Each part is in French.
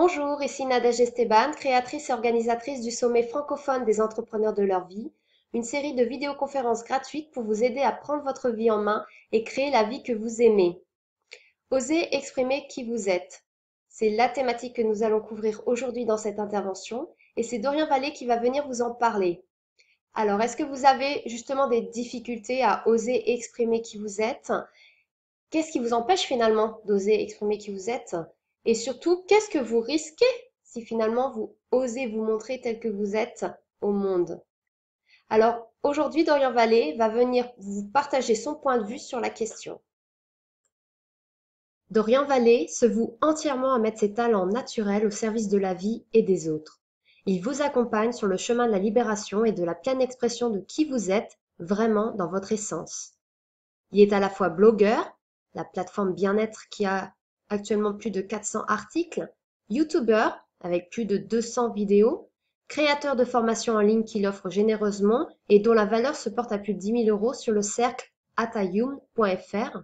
Bonjour, ici Nadège Esteban, créatrice et organisatrice du sommet francophone des entrepreneurs de leur vie, une série de vidéoconférences gratuites pour vous aider à prendre votre vie en main et créer la vie que vous aimez. Osez exprimer qui vous êtes. C'est la thématique que nous allons couvrir aujourd'hui dans cette intervention et c'est Dorian Vallée qui va venir vous en parler. Alors, est-ce que vous avez justement des difficultés à oser exprimer qui vous êtes? Qu'est-ce qui vous empêche finalement d'oser exprimer qui vous êtes? Et surtout, qu'est-ce que vous risquez si finalement vous osez vous montrer tel que vous êtes au monde? Alors, aujourd'hui, Dorian Vallée va venir vous partager son point de vue sur la question. Dorian Vallée se voue entièrement à mettre ses talents naturels au service de la vie et des autres. Il vous accompagne sur le chemin de la libération et de la pleine expression de qui vous êtes vraiment dans votre essence. Il est à la fois blogueur, la plateforme bien-être qui a actuellement plus de 400 articles, YouTuber avec plus de 200 vidéos, créateur de formations en ligne qu'il offre généreusement et dont la valeur se porte à plus de 10 000 euros sur le cercle atayum.fr.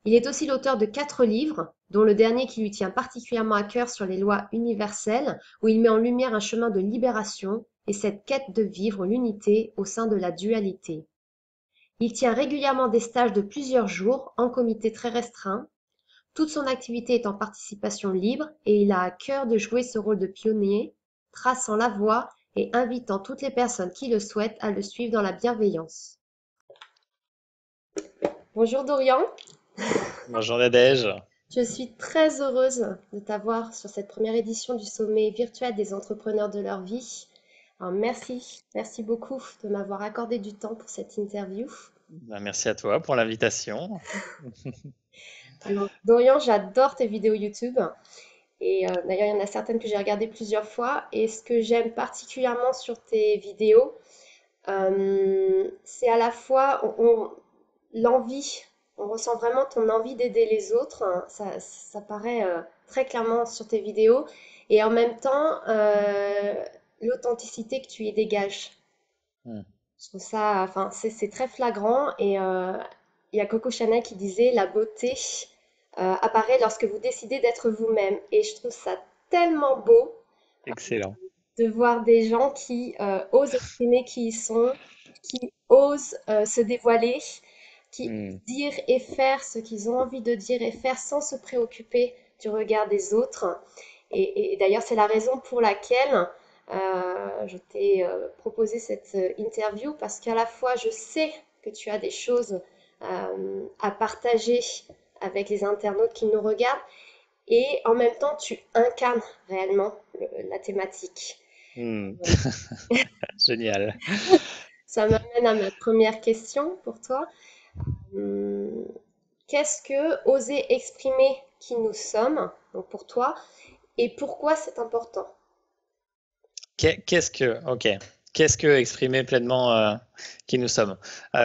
Il est aussi l'auteur de 4 livres, dont le dernier qui lui tient particulièrement à cœur sur les lois universelles, où il met en lumière un chemin de libération et cette quête de vivre l'unité au sein de la dualité. Il tient régulièrement des stages de plusieurs jours en comité très restreint. Toute son activité est en participation libre et il a à cœur de jouer ce rôle de pionnier, traçant la voie et invitant toutes les personnes qui le souhaitent à le suivre dans la bienveillance. Bonjour Dorian, Bonjour Nadège. je suis très heureuse de t'avoir sur cette première édition du sommet virtuel des entrepreneurs de leur vie. Alors merci beaucoup de m'avoir accordé du temps pour cette interview. Merci à toi pour l'invitation. Alors Dorian, j'adore tes vidéos YouTube. Et d'ailleurs, il y en a certaines que j'ai regardées plusieurs fois. Et ce que j'aime particulièrement sur tes vidéos, c'est à la fois l'envie. On ressent vraiment ton envie d'aider les autres, hein. Ça paraît très clairement sur tes vidéos. Et en même temps, l'authenticité que tu y dégages. Hmm. Je trouve ça, enfin, c'est très flagrant. Et il y a Coco Chanel qui disait, la beauté apparaît lorsque vous décidez d'être vous-même. Et je trouve ça tellement beau Excellent. de voir des gens qui osent exprimer qui ils sont, qui osent se dévoiler, qui Hmm. osent dire et faire ce qu'ils ont envie de dire et faire sans se préoccuper du regard des autres. Et d'ailleurs, c'est la raison pour laquelle je t'ai proposé cette interview parce qu'à la fois, je sais que tu as des choses à partager avec les internautes qui nous regardent et en même temps, tu incarnes réellement la thématique. Hmm. Génial. Ça m'amène à ma première question pour toi. Hum, Qu'est-ce que oser exprimer qui nous sommes, donc pour toi, et pourquoi c'est important? Ok. Qu'est-ce que exprimer pleinement qui nous sommes?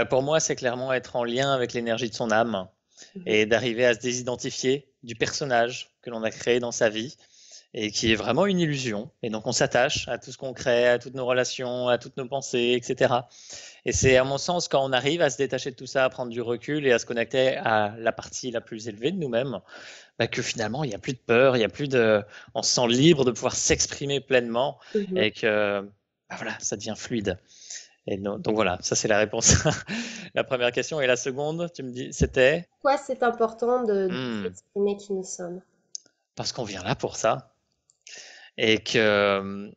Pour moi, c'est clairement être en lien avec l'énergie de son âme Mhm. et d'arriver à se désidentifier du personnage que l'on a créé dans sa vie et qui est vraiment une illusion. Et donc, on s'attache à tout ce qu'on crée, à toutes nos relations, à toutes nos pensées, etc. Et c'est à mon sens quand on arrive à se détacher de tout ça, à prendre du recul et à se connecter à la partie la plus élevée de nous-mêmes, bah, que finalement il n'y a plus de peur, il y a plus de, on se sent libre de pouvoir s'exprimer pleinement Mhm. et que bah voilà, ça devient fluide. Et donc voilà, ça c'est la réponse à la première question. Et la seconde, tu me dis, c'était Pourquoi c'est important de hmm, d'exprimer qui nous sommes? parce qu'on vient là pour ça et que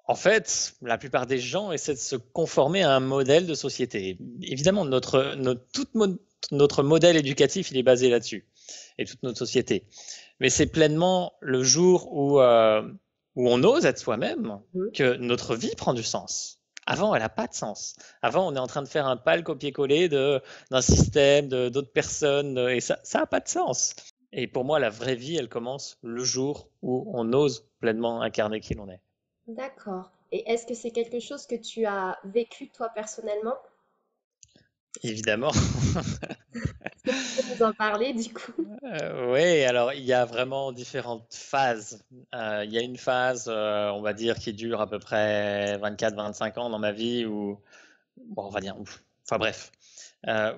en fait, la plupart des gens essaient de se conformer à un modèle de société. Évidemment, notre modèle éducatif, il est basé là-dessus, et toute notre société. Mais c'est pleinement le jour où on ose être soi-même Mhm. que notre vie prend du sens. Avant, elle n'a pas de sens. Avant, on est en train de faire un pâle copier-coller d'un système, d'autres personnes, et ça n'a pas de sens. Et pour moi, la vraie vie, elle commence le jour où on ose pleinement incarner qui l'on est. D'accord. Et est-ce que c'est quelque chose que tu as vécu toi personnellement? Évidemment. Est-ce que tu peux nous en parler du coup? Oui, alors il y a vraiment différentes phases. Il y a une phase, on va dire, qui dure à peu près 24-25 ans dans ma vie où, bon, on va dire, enfin bref,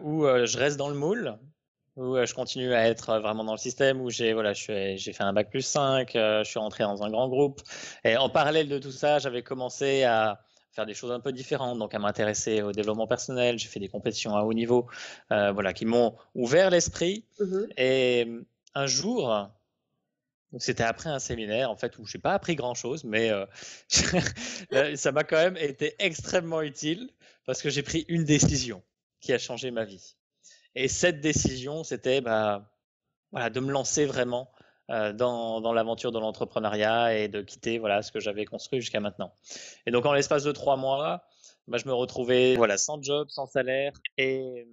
où je reste dans le moule, où je continue à être vraiment dans le système, où voilà, j'ai fait un bac plus 5, je suis rentré dans un grand groupe. Et en parallèle de tout ça, j'avais commencé à faire des choses un peu différentes, donc à m'intéresser au développement personnel. J'ai fait des compétitions à haut niveau, voilà, qui m'ont ouvert l'esprit. Mhm. Et un jour, donc c'était après un séminaire en fait où j'ai pas appris grand-chose, mais ça m'a quand même été extrêmement utile parce que j'ai pris une décision qui a changé ma vie. Et cette décision, c'était voilà, de me lancer vraiment dans l'aventure de l'entrepreneuriat et de quitter voilà, ce que j'avais construit jusqu'à maintenant. Et donc en l'espace de 3 mois, je me retrouvais voilà, sans job, sans salaire et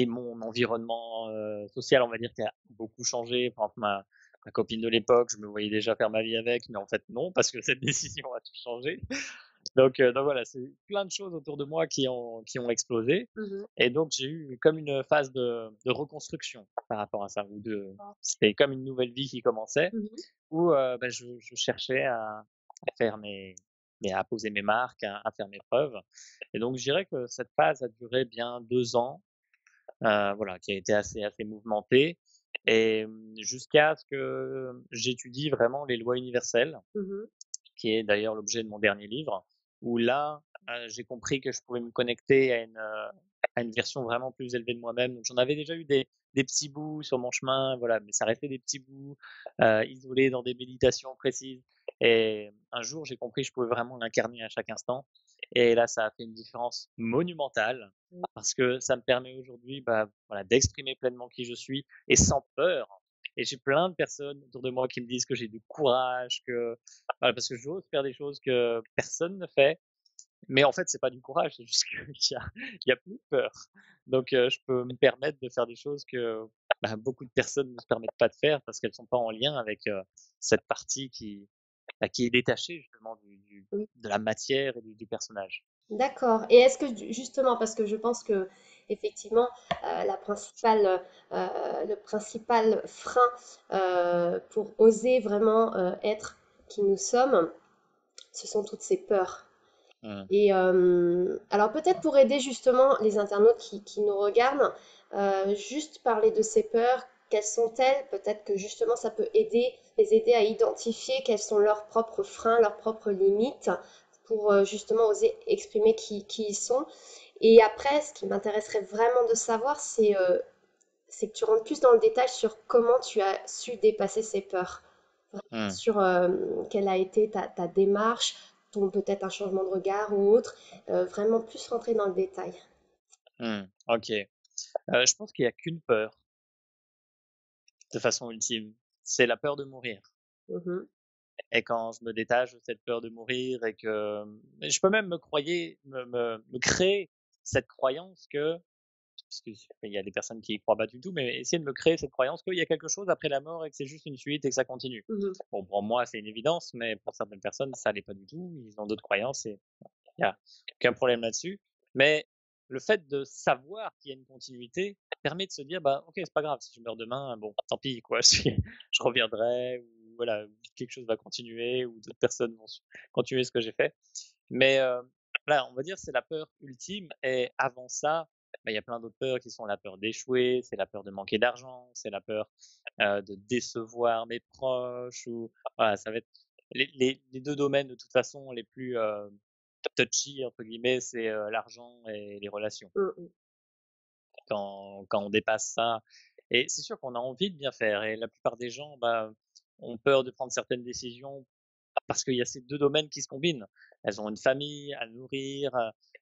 mon environnement social, on va dire, qui a beaucoup changé. Enfin, ma copine de l'époque, je me voyais déjà faire ma vie avec, mais en fait non, parce que cette décision a tout changé. Donc voilà, c'est plein de choses autour de moi qui ont explosé. Mhm. Et donc j'ai eu comme une phase de reconstruction par rapport à ça. C'était comme une nouvelle vie qui commençait, Mhm. où je cherchais à faire à poser mes marques, à faire mes preuves. Et donc je dirais que cette phase a duré bien 2 ans, voilà, qui a été assez mouvementée. Et jusqu'à ce que j'étudie vraiment les lois universelles, Mhm. qui est d'ailleurs l'objet de mon dernier livre, où là, j'ai compris que je pouvais me connecter à une version vraiment plus élevée de moi-même. Donc j'en avais déjà eu des petits bouts sur mon chemin, voilà, mais ça restait des petits bouts isolés dans des méditations précises. Et un jour, j'ai compris que je pouvais vraiment l'incarner à chaque instant. Et là, ça a fait une différence monumentale parce que ça me permet aujourd'hui voilà, d'exprimer pleinement qui je suis et sans peur. Et j'ai plein de personnes autour de moi qui me disent que j'ai du courage, que voilà, parce que j'ose faire des choses que personne ne fait. Mais en fait, c'est pas du courage, c'est juste qu'il y a plus de peur. Donc, je peux me permettre de faire des choses que beaucoup de personnes ne se permettent pas de faire parce qu'elles sont pas en lien avec cette partie qui est détachée justement Oui. de la matière et du personnage. D'accord. Et est-ce que justement, parce que je pense que effectivement, le principal frein pour oser vraiment être qui nous sommes, ce sont toutes ces peurs. Mmh. Et alors peut-être pour aider justement les internautes qui nous regardent, juste parler de ces peurs, quelles sont-elles? Peut-être que justement ça peut les aider à identifier quels sont leurs propres freins, leurs propres limites, pour justement oser exprimer qui ils sont. Et après, ce qui m'intéresserait vraiment de savoir, c'est que tu rentres plus dans le détail sur comment tu as su dépasser ces peurs, Mmh. sur quelle a été ta démarche, ton peut-être un changement de regard ou autre, vraiment plus rentrer dans le détail. Mmh. OK. Je pense qu'il y a qu'une peur, de façon ultime, c'est la peur de mourir. Mhm, Et quand je me détache de cette peur de mourir et que je peux même me créer cette croyance que, parce qu'il y a des personnes qui y croient pas du tout, mais essayer de me créer cette croyance qu'il y a quelque chose après la mort et que c'est juste une suite et que ça continue. mhm, Bon, pour moi, c'est une évidence, mais pour certaines personnes, ça l'est pas du tout. Ils ont d'autres croyances et il y a aucun problème là-dessus. Mais le fait de savoir qu'il y a une continuité permet de se dire, bah, ok, c'est pas grave, si je meurs demain, bon, tant pis, quoi, je reviendrai, ou voilà, quelque chose va continuer, ou d'autres personnes vont continuer ce que j'ai fait. Mais voilà, on va dire c'est la peur ultime. Et avant ça, il y a plein d'autres peurs qui sont la peur d'échouer, c'est la peur de manquer d'argent, c'est la peur de décevoir mes proches. Ou voilà, ça va être les deux domaines de toute façon les plus touchy entre guillemets, c'est l'argent et les relations. mhm, Quand on dépasse ça, et c'est sûr qu'on a envie de bien faire, et la plupart des gens ont peur de prendre certaines décisions parce qu'il y a ces 2 domaines qui se combinent. Elles ont une famille à nourrir,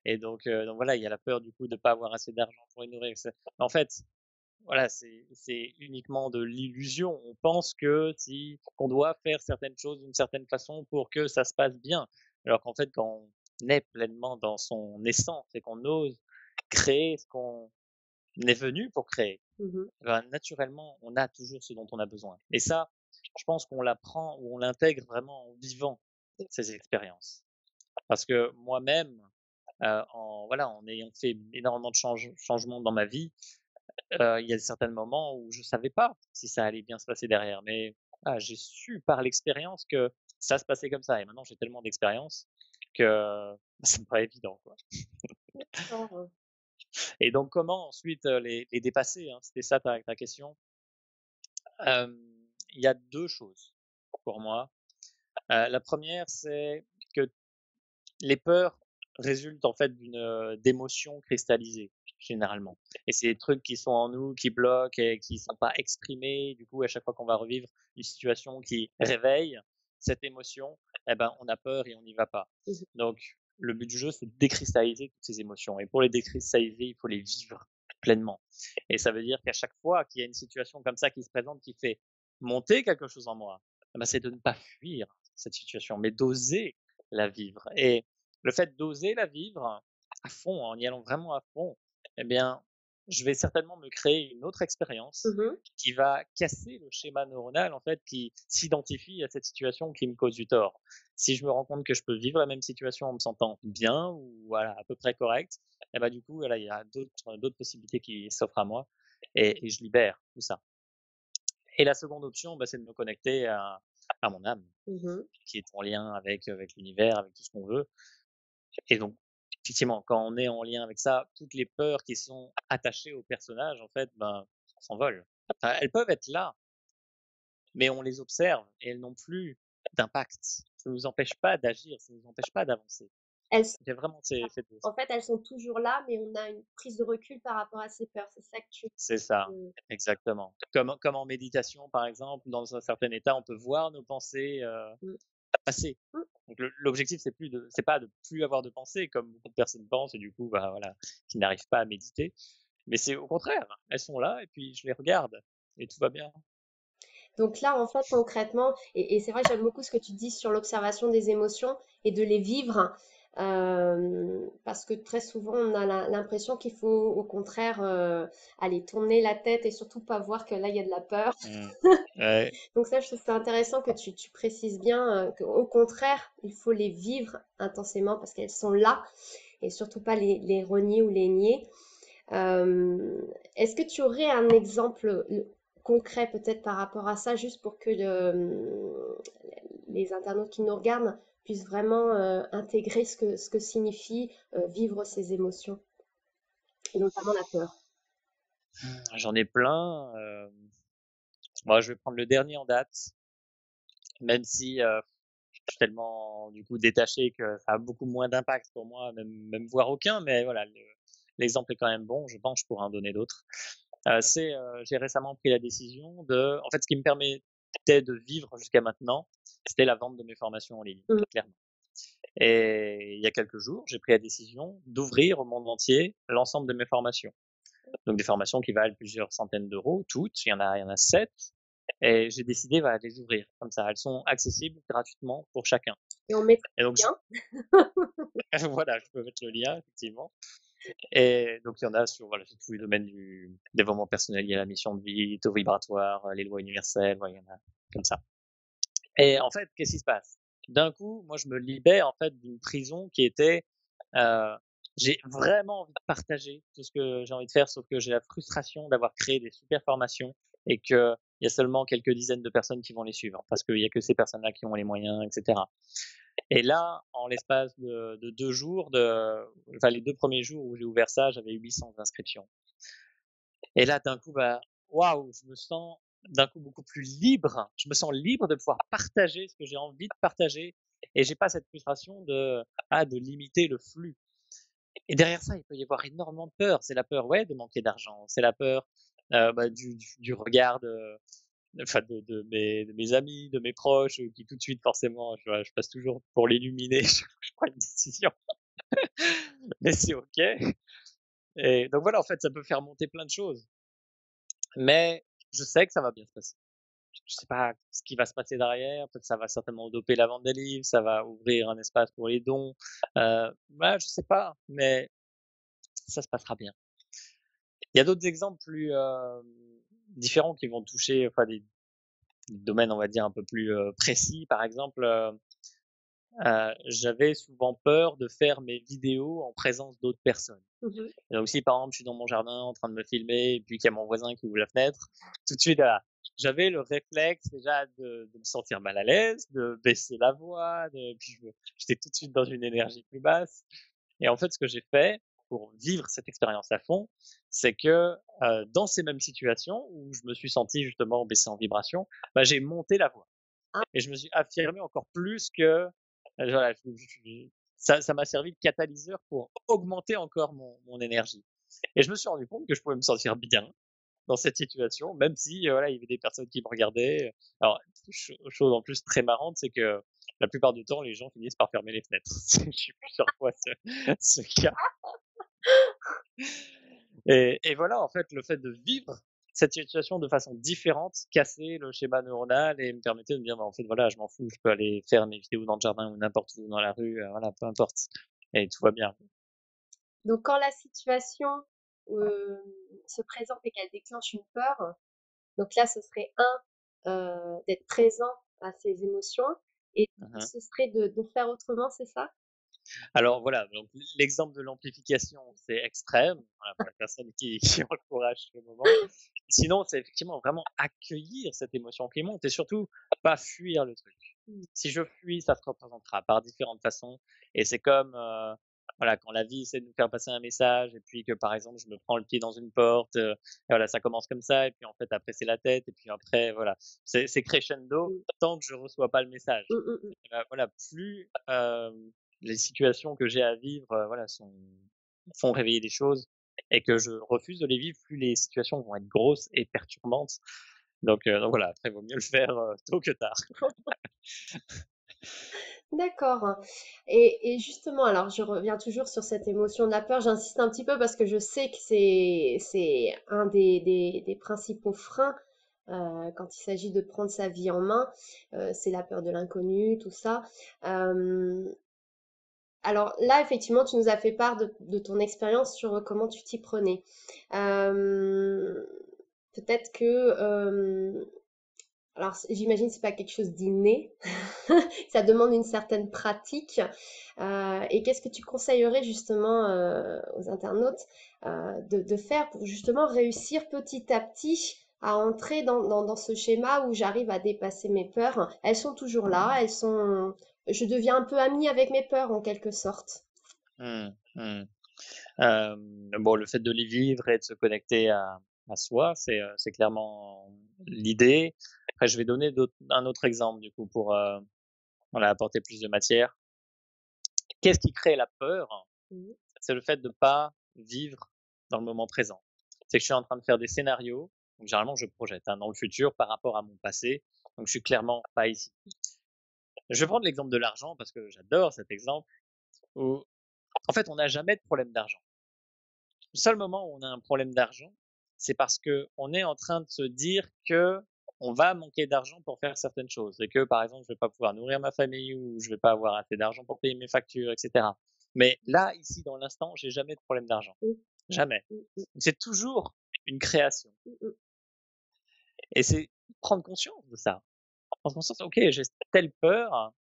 et donc voilà, il y a la peur du coup de pas avoir assez d'argent pour les nourrir, en fait, voilà, c'est uniquement de l'illusion. On pense que si qu'on doit faire certaines choses d'une certaine façon pour que ça se passe bien. Alors qu'en fait, quand on est pleinement dans son essence et qu'on ose créer ce qu'on est venu pour créer, mhm. naturellement, on a toujours ce dont on a besoin. Et ça, je pense qu'on l'apprend ou on l'intègre vraiment en vivant ces expériences. Parce que moi-même, en ayant fait énormément de changements dans ma vie, il y a certains moments où je savais pas si ça allait bien se passer derrière. Mais j'ai su par l'expérience que ça se passait comme ça. Et maintenant, j'ai tellement d'expérience que c'est pas évident, quoi. D'accord. Et donc, comment ensuite les dépasser, hein? C'était ça ta question. Euh, Il y a deux choses pour moi. La première, c'est que les peurs résultent en fait d'émotions cristallisées généralement. Et c'est des trucs qui sont en nous, qui bloquent et qui sont pas exprimés. Du coup, à chaque fois qu'on va revivre une situation qui réveille cette émotion, eh ben, on a peur et on n'y va pas. Mhm. Donc, le but du jeu, c'est de décristalliser toutes ces émotions. Et pour les décristalliser, il faut les vivre pleinement. Et ça veut dire qu'à chaque fois qu'il y a une situation comme ça qui se présente, qui fait monter quelque chose en moi, eh ben, c'est de ne pas fuir cette situation, mais d'oser la vivre. Et le fait d'oser la vivre à fond, en y allant vraiment à fond, eh bien, je vais certainement me créer une autre expérience Mhm. qui va casser le schéma neuronal en fait qui s'identifie à cette situation qui me cause du tort. Si je me rends compte que je peux vivre la même situation en me sentant bien ou voilà à peu près correct, et ben du coup voilà il y a d'autres possibilités qui s'offrent à moi et je libère tout ça. Et la seconde option, bah, c'est de me connecter à mon âme Mhm. qui est en lien avec l'univers, avec tout ce qu'on veut. Et donc, effectivement, quand on est en lien avec ça, toutes les peurs qui sont attachées au personnage, en fait, ben, s'envolent. Enfin, elles peuvent être là, mais on les observe et elles n'ont plus d'impact. Ça ne nous empêche pas d'agir, ça ne nous empêche pas d'avancer. Elles sont- C'est vraiment ces deux. En fait, elles sont toujours là, mais on a une prise de recul par rapport à ces peurs. C'est ça que tu... C'est ça, euh, exactement. Comme en méditation, par exemple, dans un certain état, on peut voir nos pensées mm, passer. mm. Donc l'objectif, c'est pas de plus avoir de pensées, comme beaucoup de personnes pensent, et du coup, bah voilà, qui n'arrivent pas à méditer. Mais c'est au contraire, elles sont là et puis je les regarde et tout va bien. Donc là, en fait, concrètement, et c'est vrai que j'aime beaucoup ce que tu dis sur l'observation des émotions et de les vivre, parce que très souvent, on a l'impression qu'il faut, au contraire, aller tourner la tête et surtout pas voir que là, il y a de la peur. Mmh. Ouais, Donc ça, je trouve ça intéressant que tu précises bien qu'au contraire, il faut les vivre intensément parce qu'elles sont là et surtout pas les renier ou les nier. Euh, Est-ce que tu aurais un exemple concret peut-être par rapport à ça, juste pour que les internautes qui nous regardent puissent vraiment intégrer ce que signifie vivre ces émotions, et notamment la peur. j'en ai plein. Moi, je vais prendre le dernier en date, même si je suis tellement du coup détaché que ça a beaucoup moins d'impact pour moi, même voire aucun. Mais voilà, l'exemple est quand même bon. Je pense que je pourrais en donner d'autres. J'ai récemment pris la décision en fait, ce qui me permettait de vivre jusqu'à maintenant, c'était la vente de mes formations en ligne, Mhm. clairement. Et il y a quelques jours, j'ai pris la décision d'ouvrir au monde entier l'ensemble de mes formations. Donc des formations qui valent plusieurs centaines d'euros, toutes. Il y en a 7. Et j'ai décidé voilà, de les ouvrir comme ça. Elles sont accessibles gratuitement pour chacun. Et on met Et donc, bien. voilà, je peux mettre le lien, effectivement. Et donc, il y en a sur tous les domaines du développement personnel. Il y a la mission de vie, taux vibratoire, les lois universelles, voilà, il y en a comme ça. Et en fait, qu'est-ce qui se passe? D'un coup, moi, je me libère en fait d'une prison qui était, euh, j'ai vraiment envie de partager tout ce que j'ai envie de faire, sauf que j'ai la frustration d'avoir créé des super formations et que il y a seulement quelques dizaines de personnes qui vont les suivre parce qu'il y a que ces personnes-là qui ont les moyens, etc. Et là, en l'espace de 2 jours, enfin les 2 premiers jours où j'ai ouvert ça, j'avais 800 inscriptions. Et là, d'un coup, bah, waouh, je me sens d'un coup beaucoup plus libre. Je me sens libre de pouvoir partager ce que j'ai envie de partager. Et j'ai pas cette frustration de limiter le flux. Et derrière ça, il peut y avoir énormément de peur. C'est la peur, ouais, de manquer d'argent. C'est la peur bah, du regard enfin de mes amis, de mes proches, qui tout de suite, forcément, je passe toujours pour l'illuminer. Je prends une décision. Mais c'est OK. Et donc voilà, en fait, ça peut faire monter plein de choses. Mais je sais que ça va bien se passer. Je sais pas ce qui va se passer derrière. Peut-être ça va certainement doper la vente des livres, ça va ouvrir un espace pour les dons. Je sais pas, mais ça se passera bien. Il y a d'autres exemples plus différents qui vont toucher enfin des domaines, on va dire, un peu plus précis. Par exemple, j'avais souvent peur de faire mes vidéos en présence d'autres personnes. Mhm. Et donc si par exemple je suis dans mon jardin en train de me filmer et puis qu'il y a mon voisin qui ouvre la fenêtre, tout de suite voilà, j'avais le réflexe déjà de me sentir mal à l'aise, de baisser la voix, j'étais tout de suite dans une énergie plus basse. Et en fait, ce que j'ai fait, pour vivre cette expérience à fond, c'est que dans ces mêmes situations où je me suis senti justement baisser en vibration, bah, j'ai monté la voix Ah, et je me suis affirmé encore plus que voilà, ça m'a servi de catalyseur pour augmenter encore mon énergie. Et je me suis rendu compte que je pouvais me sentir bien dans cette situation, même si voilà, il y avait des personnes qui me regardaient. Alors, chose en plus très marrante, c'est que la plupart du temps, les gens finissent par fermer les fenêtres. Je suis plusieurs fois ce cas. Et voilà, en fait, le fait de vivre cette situation de façon différente cassait le schéma neuronal et me permettait de me dire, bah, en fait, voilà, je m'en fous, je peux aller faire mes vidéos dans le jardin ou n'importe où dans la rue, voilà, peu importe. Et tout va bien. donc quand la situation se présente et qu'elle déclenche une peur, donc là, ce serait d'être présent à ses émotions et deux, Mhm. ce serait de faire autrement, c'est ça? Alors voilà, donc l'exemple de l'amplification, c'est extrême, voilà, pour la personne qui encourage ce moment. Sinon, c'est effectivement vraiment accueillir cette émotion qui monte et surtout pas fuir le truc. Mmh. Si je fuis, ça se représentera par différentes façons et c'est comme voilà, quand la vie essaie de nous faire passer un message et puis que par exemple je me prends le pied dans une porte, et voilà, ça commence comme ça et puis en fait après c'est la tête et puis après voilà, c'est crescendo Mmh. tant que je reçois pas le message. Mmh, mmh mh. Et bah, voilà, plus les situations que j'ai à vivre, voilà, font réveiller des choses et que je refuse de les vivre, plus les situations vont être grosses et perturbantes. Donc voilà, après, vaut mieux le faire tôt que tard. D'accord. Et justement, alors je reviens toujours sur cette émotion de la peur. J'insiste un petit peu parce que je sais que c'est un des principaux freins quand il s'agit de prendre sa vie en main. C'est la peur de l'inconnu, tout ça. Euh, alors là, effectivement, tu nous as fait part de ton expérience sur comment tu t'y prenais. Euh, peut-être que alors, j'imagine que c'est pas quelque chose d'inné. Ça demande une certaine pratique. Et qu'est-ce que tu conseillerais justement aux internautes de faire pour justement réussir petit à petit à entrer dans ce schéma où j'arrive à dépasser mes peurs. Elles sont toujours là, je deviens un peu amie avec mes peurs en quelque sorte. Mmh, mmh. Bon, le fait de les vivre et de se connecter à soi, c'est clairement l'idée. Après, je vais donner un autre exemple du coup pour voilà, apporter plus de matière. Qu'est-ce qui crée la peur? Mhm. C'est le fait de pas vivre dans le moment présent. C'est que je suis en train de faire des scénarios, donc généralement je projette dans le futur par rapport à mon passé, donc je suis clairement pas ici. Je vais prendre l'exemple de l'argent parce que j'adore cet exemple où en fait on n'a jamais de problème d'argent. Le seul moment où on a un problème d'argent, c'est parce que on est en train de se dire que on va manquer d'argent pour faire certaines choses et que par exemple je vais pas pouvoir nourrir ma famille ou je vais pas avoir assez d'argent pour payer mes factures, etc. Mais là, ici, dans l'instant, j'ai jamais de problème d'argent. Mhm. Jamais. Mhm. C'est toujours une création. Mhm. Et c'est prendre conscience de ça. Prendre conscience, ok, j'ai telle peur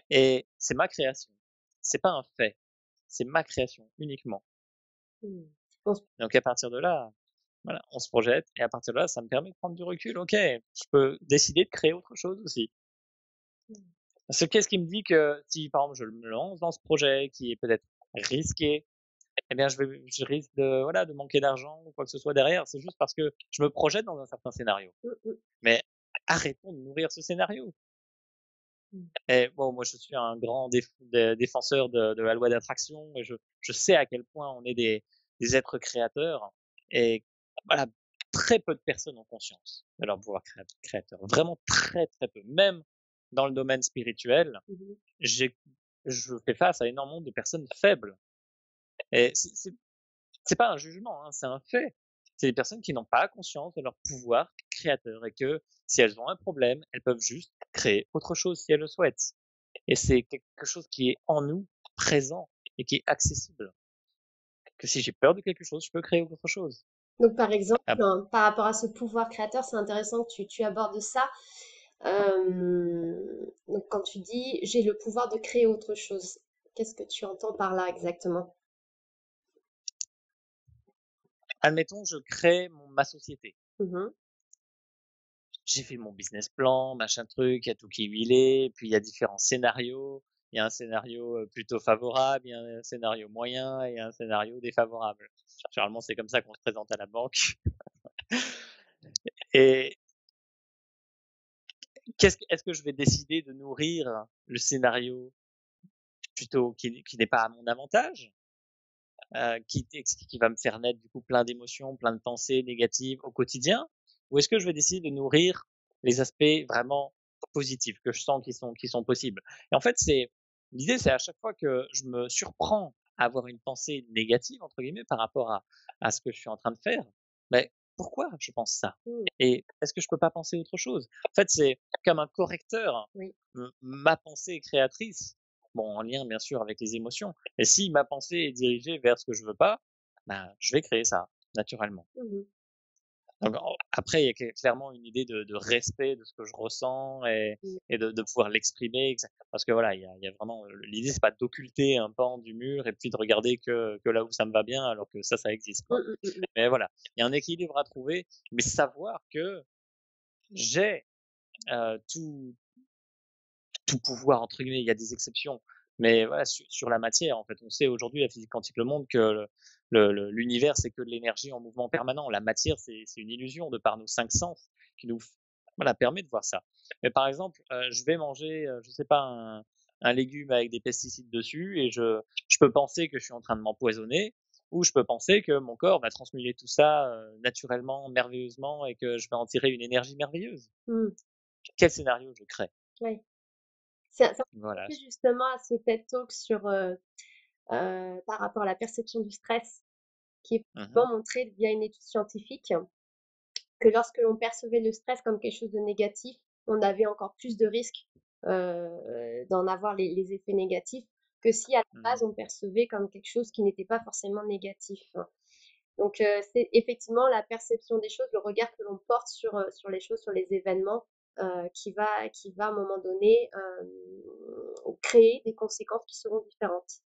et c'est ma création. C'est pas un fait. C'est ma création uniquement. Mhm. On se- Donc à partir de là, voilà, on se projette et à partir de là, ça me permet de prendre du recul. Ok, je peux décider de créer autre chose aussi. Parce que qu'est-ce qui me dit que si par exemple je me lance dans ce projet qui est peut-être risqué, eh bien je risque de voilà de manquer d'argent ou quoi que ce soit derrière. C'est juste parce que je me projette dans un certain scénario. Mhm. Mais arrêtons de nourrir ce scénario. Mhm. Et bon, moi, je suis un grand défenseur de la loi d'attraction et je sais à quel point on est des êtres créateurs et voilà, très peu de personnes ont conscience de leur pouvoir créateur. Vraiment très, très peu. Même dans le domaine spirituel, Mhm. j'ai, je fais face à énormément de personnes faibles. Et c'est pas un jugement, hein, c'est un fait. C'est des personnes qui n'ont pas conscience de leur pouvoir créateur et que si elles ont un problème, elles peuvent juste créer autre chose si elles le souhaitent. Et c'est quelque chose qui est en nous, présent et qui est accessible. Que si j'ai peur de quelque chose, je peux créer autre chose. Donc, par exemple, Ah, par rapport à ce pouvoir créateur, c'est intéressant que tu abordes ça. Donc, quand tu dis j'ai le pouvoir de créer autre chose, qu'est-ce que tu entends par là exactement? admettons, je crée ma société. Mhm. J'ai fait mon business plan, machin truc, il y a tout qui est huilé, puis il y a différents scénarios. il y a un scénario plutôt favorable, il y a un scénario moyen et un scénario défavorable. Généralement, c'est comme ça qu'on se présente à la banque. Et est-ce que je vais décider de nourrir le scénario plutôt qui n'est pas à mon avantage, qui va me faire naître du coup plein d'émotions, plein de pensées négatives au quotidien, ou est-ce que je vais décider de nourrir les aspects vraiment positifs que je sens qui sont possibles. Et en fait, l'idée, c'est à chaque fois que je me surprends à avoir une pensée négative entre guillemets par rapport à ce que je suis en train de faire, mais pourquoi je pense ça? Mmh. Et est-ce que je peux pas penser autre chose? En fait, c'est comme un correcteur. Oui. Ma pensée est créatrice, bon, en lien bien sûr avec les émotions. Et si ma pensée est dirigée vers ce que je veux pas, ben, je vais créer ça naturellement. Mmh. Donc, après, il y a clairement une idée de respect de ce que je ressens Mmh. et de pouvoir l'exprimer. Parce que voilà, il y a vraiment l'idée, c'est pas d'occulter un pan du mur et puis de regarder que là où ça me va bien, alors que ça existe, Mmh quoi. mh, mmh. Mais voilà, il y a un équilibre à trouver, mais savoir que j'ai tout pouvoir entre guillemets, il y a des exceptions, mais voilà, sur la matière, en fait, on sait aujourd'hui, la physique quantique le montre, que l'univers, c'est que de l'énergie en mouvement permanent. La matière, c'est une illusion de par nos 5 sens qui nous voilà, permet de voir ça. Mais par exemple, je vais manger, je sais pas, un légume avec des pesticides dessus et je peux penser que je suis en train de m'empoisonner, ou je peux penser que mon corps va transmuter tout ça, naturellement, merveilleusement, et que je vais en tirer une énergie merveilleuse. Mmh. Quel scénario je crée? Ouais. Ça me Voilà. fait penser justement à ce TED Talk sur, par rapport à la perception du stress, qui est Mmh. vraiment montré via une étude scientifique que lorsque l'on percevait le stress comme quelque chose de négatif, on avait encore plus de risques d'en avoir les effets négatifs que si à la Mmh. base on percevait comme quelque chose qui n'était pas forcément négatif. Donc c'est effectivement la perception des choses, le regard que l'on porte sur les choses, sur les événements, qui va à un moment donné créer des conséquences qui seront différentes.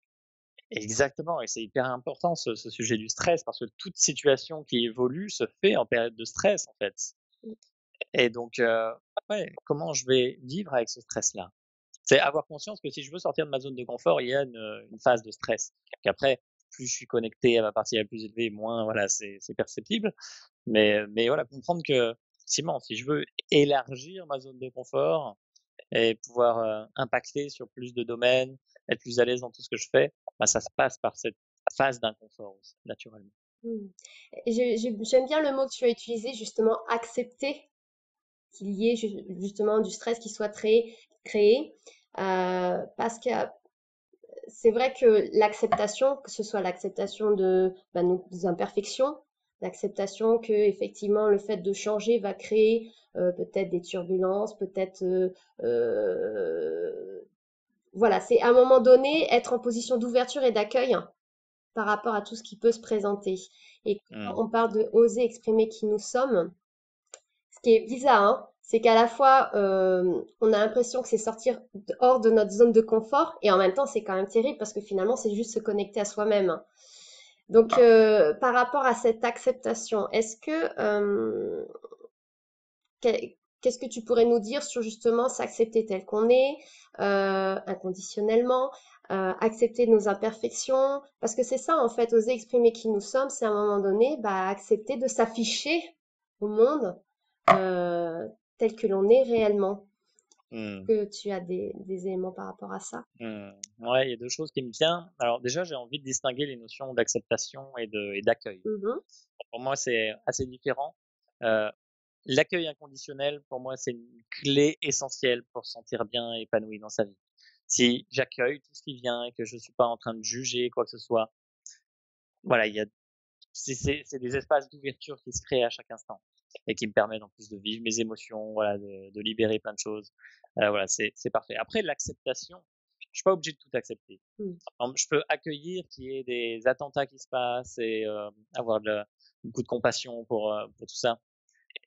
Exactement, et c'est hyper important ce sujet du stress, parce que toute situation qui évolue se fait en période de stress, en fait. Et donc, ouais, comment je vais vivre avec ce stress-là? C'est avoir conscience que si je veux sortir de ma zone de confort, il y a une phase de stress. Qu'après, plus je suis connecté à ma partie la plus élevée, moins voilà, c'est perceptible. Mais voilà, comprendre que effectivement, si je veux élargir ma zone de confort et pouvoir impacter sur plus de domaines, être plus à l'aise dans tout ce que je fais, bah, ça se passe par cette phase d'inconfort aussi, naturellement. Mmh. J'aime bien le mot que tu as utilisé, justement, accepter qu'il y ait justement du stress qui soit créé, parce que c'est vrai que l'acceptation, que ce soit l'acceptation de nos imperfections, l'acceptation que effectivement le fait de changer va créer peut-être des turbulences, peut-être voilà, c'est à un moment donné être en position d'ouverture et d'accueil par rapport à tout ce qui peut se présenter. Et quand Mmh. on parle de oser exprimer qui nous sommes, ce qui est bizarre, hein, c'est qu'à la fois, on a l'impression que c'est sortir hors de notre zone de confort, et en même temps, c'est quand même terrible parce que finalement, c'est juste se connecter à soi-même. Donc, par rapport à cette acceptation, qu'est-ce que tu pourrais nous dire sur justement s'accepter tel qu'on est, inconditionnellement, accepter nos imperfections, parce que c'est ça en fait, oser exprimer qui nous sommes, c'est à un moment donné, bah, accepter de s'afficher au monde euh, tel que l'on est réellement. Mmh. Que tu as des éléments par rapport à ça. Mmh. Ouais, il y a 2 choses qui me viennent. Alors déjà, j'ai envie de distinguer les notions d'acceptation et d'accueil. Mhm. Pour moi, c'est assez différent. Heu, L'accueil inconditionnel, pour moi, c'est une clé essentielle pour se sentir bien et épanoui dans sa vie. Si j'accueille tout ce qui vient et que je suis pas en train de juger quoi que ce soit, voilà, il y a c'est des espaces d'ouverture qui se créent à chaque instant et qui me permettent en plus de vivre mes émotions, voilà, de libérer plein de choses. Voilà, c'est parfait. Après l'acceptation, je suis pas obligé de tout accepter. Mm. Par exemple, je peux accueillir qu'il y ait des attentats qui se passent et avoir beaucoup de compassion pour tout ça,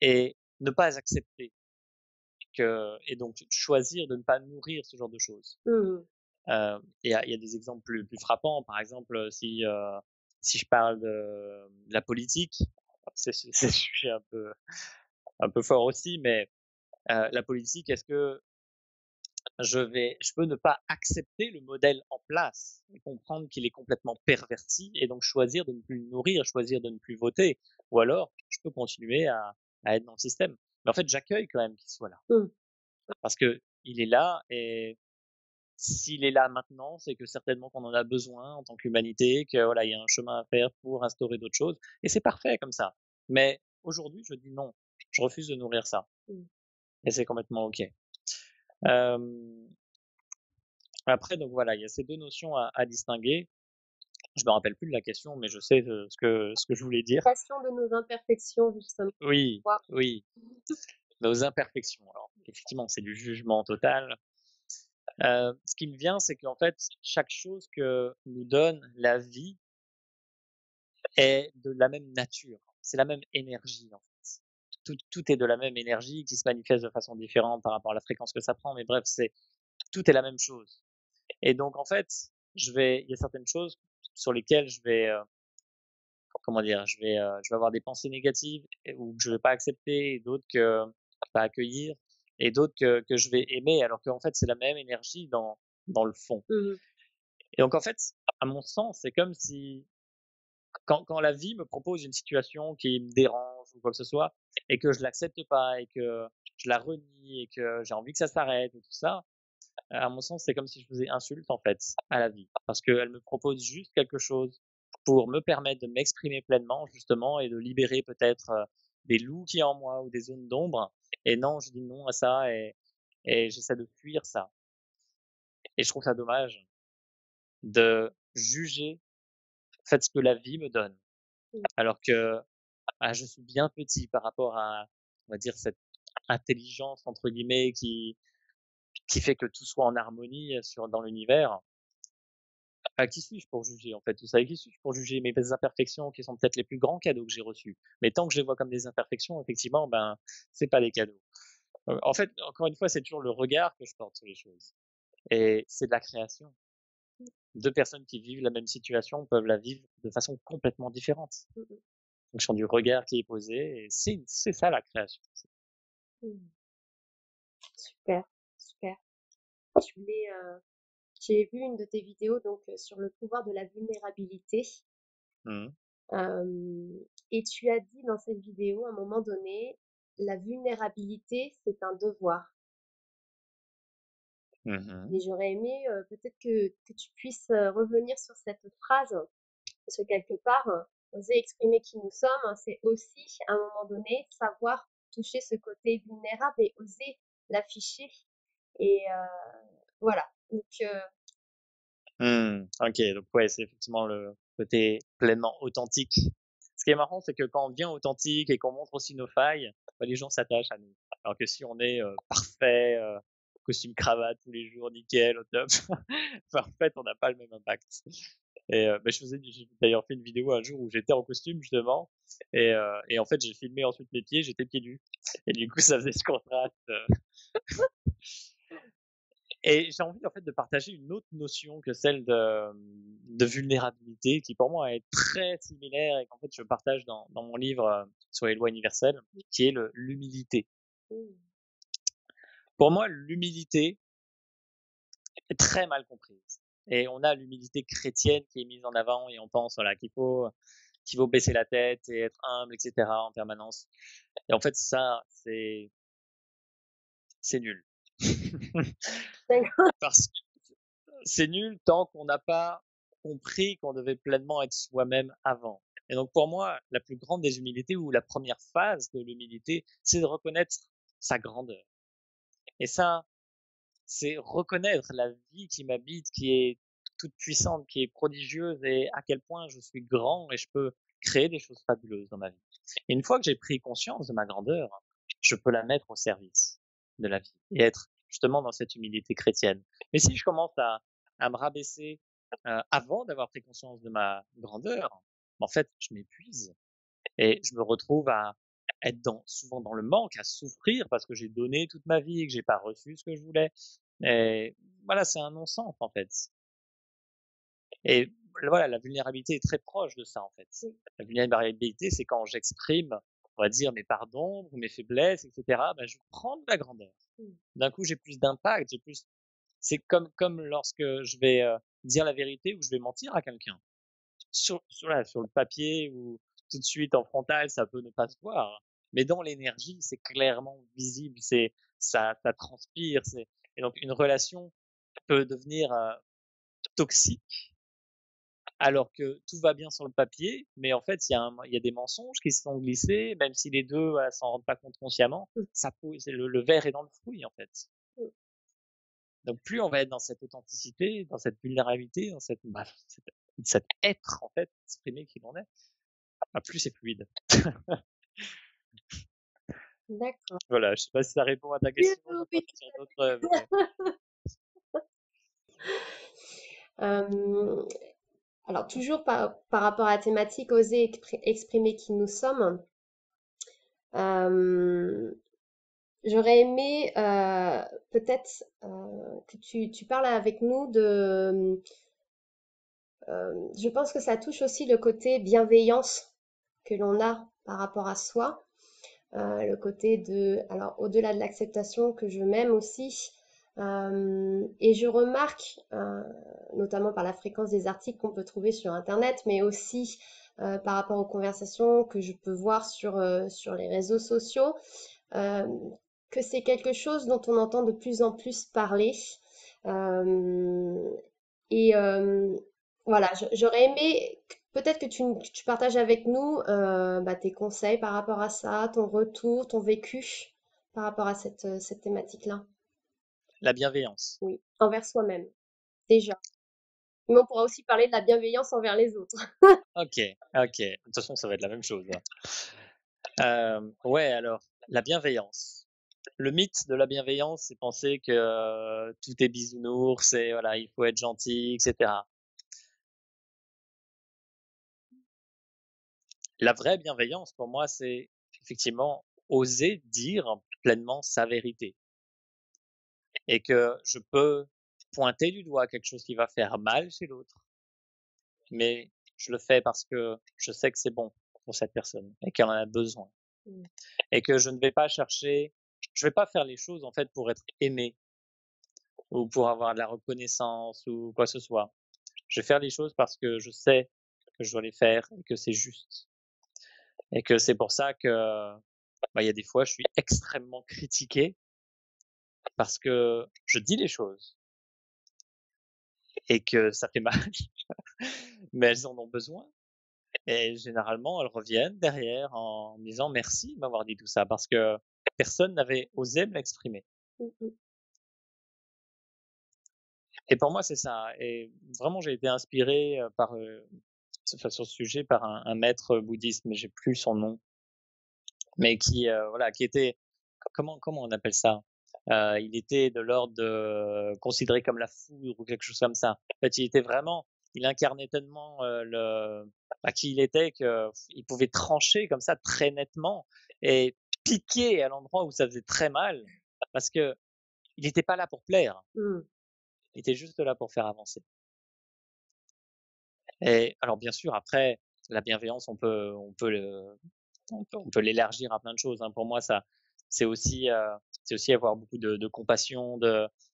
et ne pas accepter et donc choisir de ne pas nourrir ce genre de choses. Mm. Il y a des exemples plus frappants. Par exemple, si je parle de la politique, c'est un sujet un peu fort aussi, mais la politique, est-ce que je peux ne pas accepter le modèle en place et comprendre qu'il est complètement perverti et donc choisir de ne plus le nourrir, choisir de ne plus voter. Ou alors, je peux continuer à être dans le système. Mais en fait, j'accueille quand même qu'il soit là. Mmh. Parce que il est là et s'il est là maintenant, c'est que certainement qu'on en a besoin en tant qu'humanité, que voilà, il y a un chemin à faire pour instaurer d'autres choses. Et c'est parfait comme ça. Mais aujourd'hui, je dis non. Je refuse de nourrir ça. Mmh. Et c'est complètement OK. Euh, Après, donc voilà, il y a ces deux notions à distinguer. Je me rappelle plus de la question, mais je sais ce que je voulais dire. Passion de nos imperfections, justement. Oui, Wow. oui, nos imperfections. Alors, effectivement, c'est du jugement total. Ce qui me vient, c'est qu'en fait, chaque chose que nous donne la vie est de la même nature. C'est la même énergie, en fait. Tout est de la même énergie qui se manifeste de façon différente par rapport à la fréquence que ça prend, mais bref, tout est la même chose. Et donc, en fait, il y a certaines choses sur lesquelles comment dire, je vais avoir des pensées négatives ou que je vais pas accepter, et d'autres que pas accueillir, et d'autres que je vais aimer, alors qu'en fait, c'est la même énergie dans le fond. Mmh. Et donc, en fait, à mon sens, c'est comme si quand la vie me propose une situation qui me dérange ou quoi que ce soit, et que je l'accepte pas, et que je la renie, et que j'ai envie que ça s'arrête, et tout ça, à mon sens, c'est comme si je faisais insulte, en fait, à la vie. Parce qu'elle me propose juste quelque chose pour me permettre de m'exprimer pleinement, justement, et de libérer peut-être des loups qui y a en moi ou des zones d'ombre. Et non, je dis non à ça et j'essaie de fuir ça. Et je trouve ça dommage de juger, en fait, ce que la vie me donne. Mmh. Alors que je suis bien petit par rapport à, on va dire, cette intelligence, entre guillemets, qui fait que tout soit en harmonie dans l'univers. Qui suis-je pour juger, en fait, tout ça? Et qui suis-je pour juger mes imperfections qui sont peut-être les plus grands cadeaux que j'ai reçus? Mais tant que je les vois comme des imperfections, effectivement, ben, c'est pas des cadeaux. En fait, encore une fois, c'est toujours le regard que je porte sur les choses. Et c'est de la création. Deux personnes qui vivent la même situation peuvent la vivre de façon complètement différente. Mmh mh. En fonction du regard qui est posé, et c'est ça la création. Mmh. Super, super. Je voulais, j'ai vu une de tes vidéos donc sur le pouvoir de la vulnérabilité. Mmh. Et tu as dit dans cette vidéo, à un moment donné, la vulnérabilité, c'est un devoir. Mmh. Et j'aurais aimé peut-être que tu puisses revenir sur cette phrase, parce que quelque part, oser exprimer qui nous sommes, hein, c'est aussi, à un moment donné, savoir toucher ce côté vulnérable et oser l'afficher. Et voilà. Donc, OK, donc ouais, c'est effectivement le côté pleinement authentique. Ce qui est marrant, c'est que quand on devient authentique et qu'on montre aussi nos failles, bah, les gens s'attachent à nous. Alors que si on est parfait, costume cravate tous les jours, nickel, au top, bah, en fait, on n'a pas le même impact. Et bah, j'ai d'ailleurs fait une vidéo un jour où j'étais en costume justement, et en fait j'ai filmé ensuite mes pieds, j'étais pieds nus, et du coup ça faisait ce contraste. Et j'ai envie en fait de partager une autre notion que celle de vulnérabilité, qui pour moi est très similaire et qu'en fait je partage dans mon livre sur les lois universelles, qui est l'humilité. mmh, Pour moi, l'humilité est très mal comprise. Et on a l'humilité chrétienne qui est mise en avant, et on pense voilà qu'il faut baisser la tête et être humble, etc. en permanence. Et en fait, ça, c'est nul. d'accord. Parce que c'est nul tant qu'on n'a pas compris qu'on devait pleinement être soi-même avant. Et donc pour moi, la plus grande des humilités, ou la première phase de l'humilité, c'est de reconnaître sa grandeur. Et ça, c'est reconnaître la vie qui m'habite, qui est toute puissante, qui est prodigieuse, et à quel point je suis grand et je peux créer des choses fabuleuses dans ma vie. Et une fois que j'ai pris conscience de ma grandeur, je peux la mettre au service de la vie et être justement dans cette humilité chrétienne. Mais si je commence à me rabaisser avant d'avoir pris conscience de ma grandeur, en fait, je m'épuise et je me retrouve à être souvent dans le manque, à souffrir parce que j'ai donné toute ma vie et que j'ai pas reçu ce que je voulais. Et voilà, c'est un non-sens en fait. Et voilà, la vulnérabilité est très proche de ça en fait. La vulnérabilité, c'est quand j'exprime, on va dire, mes pardons ou mes faiblesses, etc. Ben, je prends de la grandeur. Mmh. D'un coup, j'ai plus d'impact, j'ai plus C'est comme lorsque je vais dire la vérité ou je vais mentir à quelqu'un. Sur le papier ou tout de suite en frontal, ça peut ne pas se voir. Mais dans l'énergie, c'est clairement visible, ça transpire. Et donc une relation peut devenir toxique alors que tout va bien sur le papier, mais en fait, il y a des mensonges qui se sont glissés, même si les deux s'en rendent pas compte consciemment. Mmh, Le verre est dans le fruit, en fait. mmh. Donc plus on va être dans cette authenticité, dans cette vulnérabilité, dans cet être en fait exprimé qui l'on est, plus c'est fluide. D'accord. Voilà, je sais pas si ça répond à ta Oui, question, oui, je vais oui, passer sur tout d'autres. Mais à fait. Alors toujours par rapport à la thématique, oser exprimer qui nous sommes, euh, j'aurais aimé peut-être que tu parles avec nous de... je pense que ça touche aussi le côté bienveillance que l'on a par rapport à soi. Le côté de, alors au-delà de l'acceptation que je m'aime aussi, et je remarque, notamment par la fréquence des articles qu'on peut trouver sur Internet, mais aussi par rapport aux conversations que je peux voir sur les réseaux sociaux, euh, que c'est quelque chose dont on entend de plus en plus parler. Euh, et voilà, j'aurais aimé peut-être que tu partages avec nous bah, tes conseils par rapport à ça, ton retour, ton vécu par rapport à cette thématique-là. la bienveillance. Oui, envers soi-même, déjà. Mais on pourra aussi parler de la bienveillance envers les autres. Ok, ok. De toute façon, ça va être la même chose, hein. Ouais, alors la bienveillance. Le mythe de la bienveillance, c'est penser que tout est bisounours et voilà, il faut être gentil, etc. La vraie bienveillance, pour moi, c'est effectivement oser dire pleinement sa vérité et que je peux pointer du doigt quelque chose qui va faire mal chez l'autre, mais je le fais parce que je sais que c'est bon pour cette personne et qu'elle en a besoin Mm. et que je vais pas faire les choses en fait pour être aimé ou pour avoir de la reconnaissance ou quoi que ce soit. Je vais faire les choses parce que je sais que je dois les faire et que c'est juste et que c'est pour ça que il y a des fois je suis extrêmement critiqué parce que je dis les choses et que ça fait mal, mais elles en ont besoin. Et généralement, elles reviennent derrière en me disant merci de m'avoir dit tout ça parce que personne n'avait osé me l'exprimer. Mm, mm, Et pour moi, c'est ça. Et vraiment, j'ai été inspiré sur ce sujet par un maître bouddhiste, mais j'ai plus son nom, mais voilà, qui était comment on appelle ça? Il était de l'ordre de considéré comme la foudre ou quelque chose comme ça. En fait, il incarnait tellement qui il était que il pouvait trancher comme ça très nettement et piquer à l'endroit où ça faisait très mal parce que il n'était pas là pour plaire. mm. Il était juste là pour faire avancer. Et alors bien sûr, après, la bienveillance, on peut l'élargir à plein de choses, hein. Pour moi, c'est aussi, heu, c'est aussi avoir beaucoup de compassion,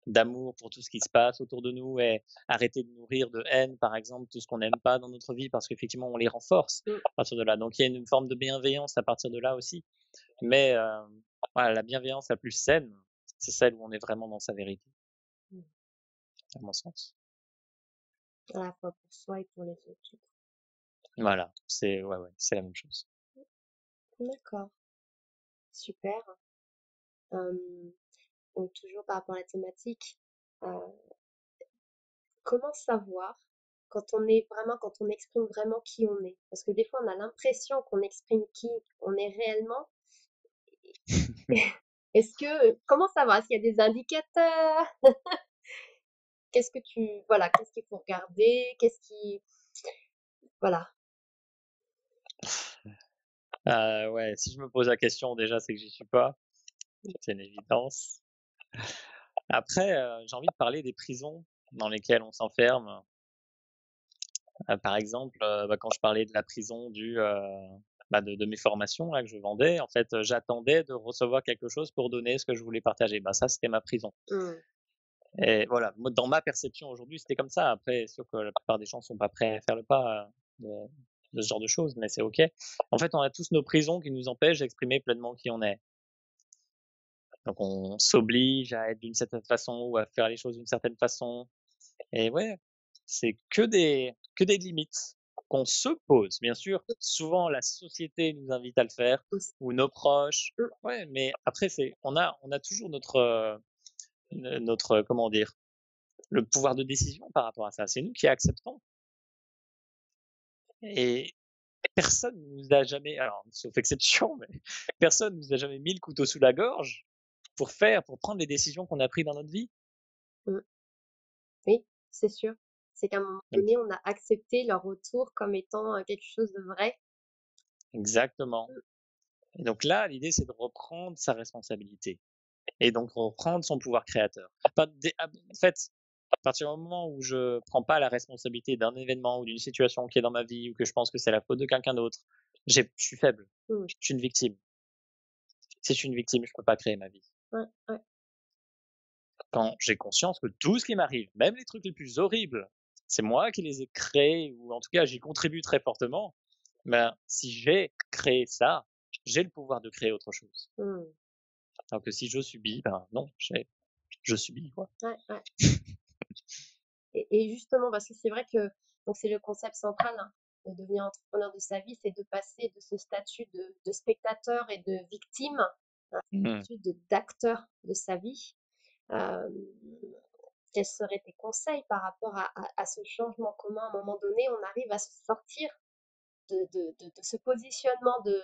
d'amour pour tout ce qui se passe autour de nous et arrêter de nourrir de haine, par exemple, tout ce qu'on n'aime pas dans notre vie parce qu'effectivement, on les renforce Mm, à partir de là. Donc il y a une forme de bienveillance à partir de là aussi. Mais voilà, la bienveillance la plus saine, c'est celle où on est vraiment dans sa vérité, mm. à mon sens. À la fois pour soi et pour les autres. Voilà, ouais, c'est la même chose. D'accord, super. Euh, donc toujours par rapport à la thématique, euh, comment savoir quand on exprime vraiment qui on est? Parce que des fois, on a l'impression qu'on exprime qui on est réellement. Comment savoir? Est-ce qu'il y a des indicateurs? Voilà, qu'est-ce qu'il faut regarder? Voilà. Ouais, si je me pose la question déjà, c'est que j'y suis pas, c'est une évidence. Après, j'ai envie de parler des prisons dans lesquelles on s'enferme. Par exemple, quand je parlais de la prison de mes formations là que je vendais, en fait, j'attendais de recevoir quelque chose pour donner ce que je voulais partager. Ça, c'était ma prison. Hmm. Et voilà, moi, dans ma perception aujourd'hui, c'était comme ça. Après, c'est sûr que la plupart des gens sont pas prêts à faire le pas de ce genre de choses, mais c'est OK. En fait, on a tous nos prisons qui nous empêchent d'exprimer pleinement qui on est. Donc on s'oblige à être d'une certaine façon ou à faire les choses d'une certaine façon. Et ouais, c'est que des limites qu'on se pose. Bien sûr, souvent la société nous invite à le faire Aussi. ou nos proches. Mmh, Ouais, mais après on a toujours notre comment dire, le pouvoir de décision par rapport à ça. C'est nous qui acceptons et personne nous a jamais, alors sauf exception, mais personne nous a jamais mis le couteau sous la gorge pour prendre les décisions qu'on a prises dans notre vie. mmh. Oui, c'est sûr. C'est qu'à un moment Donc donné, on a accepté leur retour comme étant, quelque chose de vrai. exactement. Mmh, Et donc là, l'idée, c'est de reprendre sa responsabilité et donc reprendre son pouvoir créateur. En fait, à partir du moment où je prends pas la responsabilité d'un événement ou d'une situation qui est dans ma vie ou que je pense que c'est la faute de quelqu'un d'autre, je suis faible. mmh. Je suis une victime. Si je suis une victime, je peux pas créer ma vie. Ouais, ouais. Quand j'ai conscience que tout ce qui m'arrive, même les trucs les plus horribles, c'est moi qui les ai créés ou en tout cas j'y contribue très fortement, ben, si j'ai créé ça, j'ai le pouvoir de créer autre chose. Mmh. Alors que si je subis, ben non, je subis quoi. Ouais, ouais. Et justement, parce que c'est vrai que donc c'est le concept central, hein, de devenir entrepreneur de sa vie, c'est de passer de ce statut de spectateur et de victime à un Mmh. statut d'acteur de sa vie. Euh, Quels seraient tes conseils par rapport à ce changement? Comment, à un moment donné, on arrive à se sortir de ce positionnement de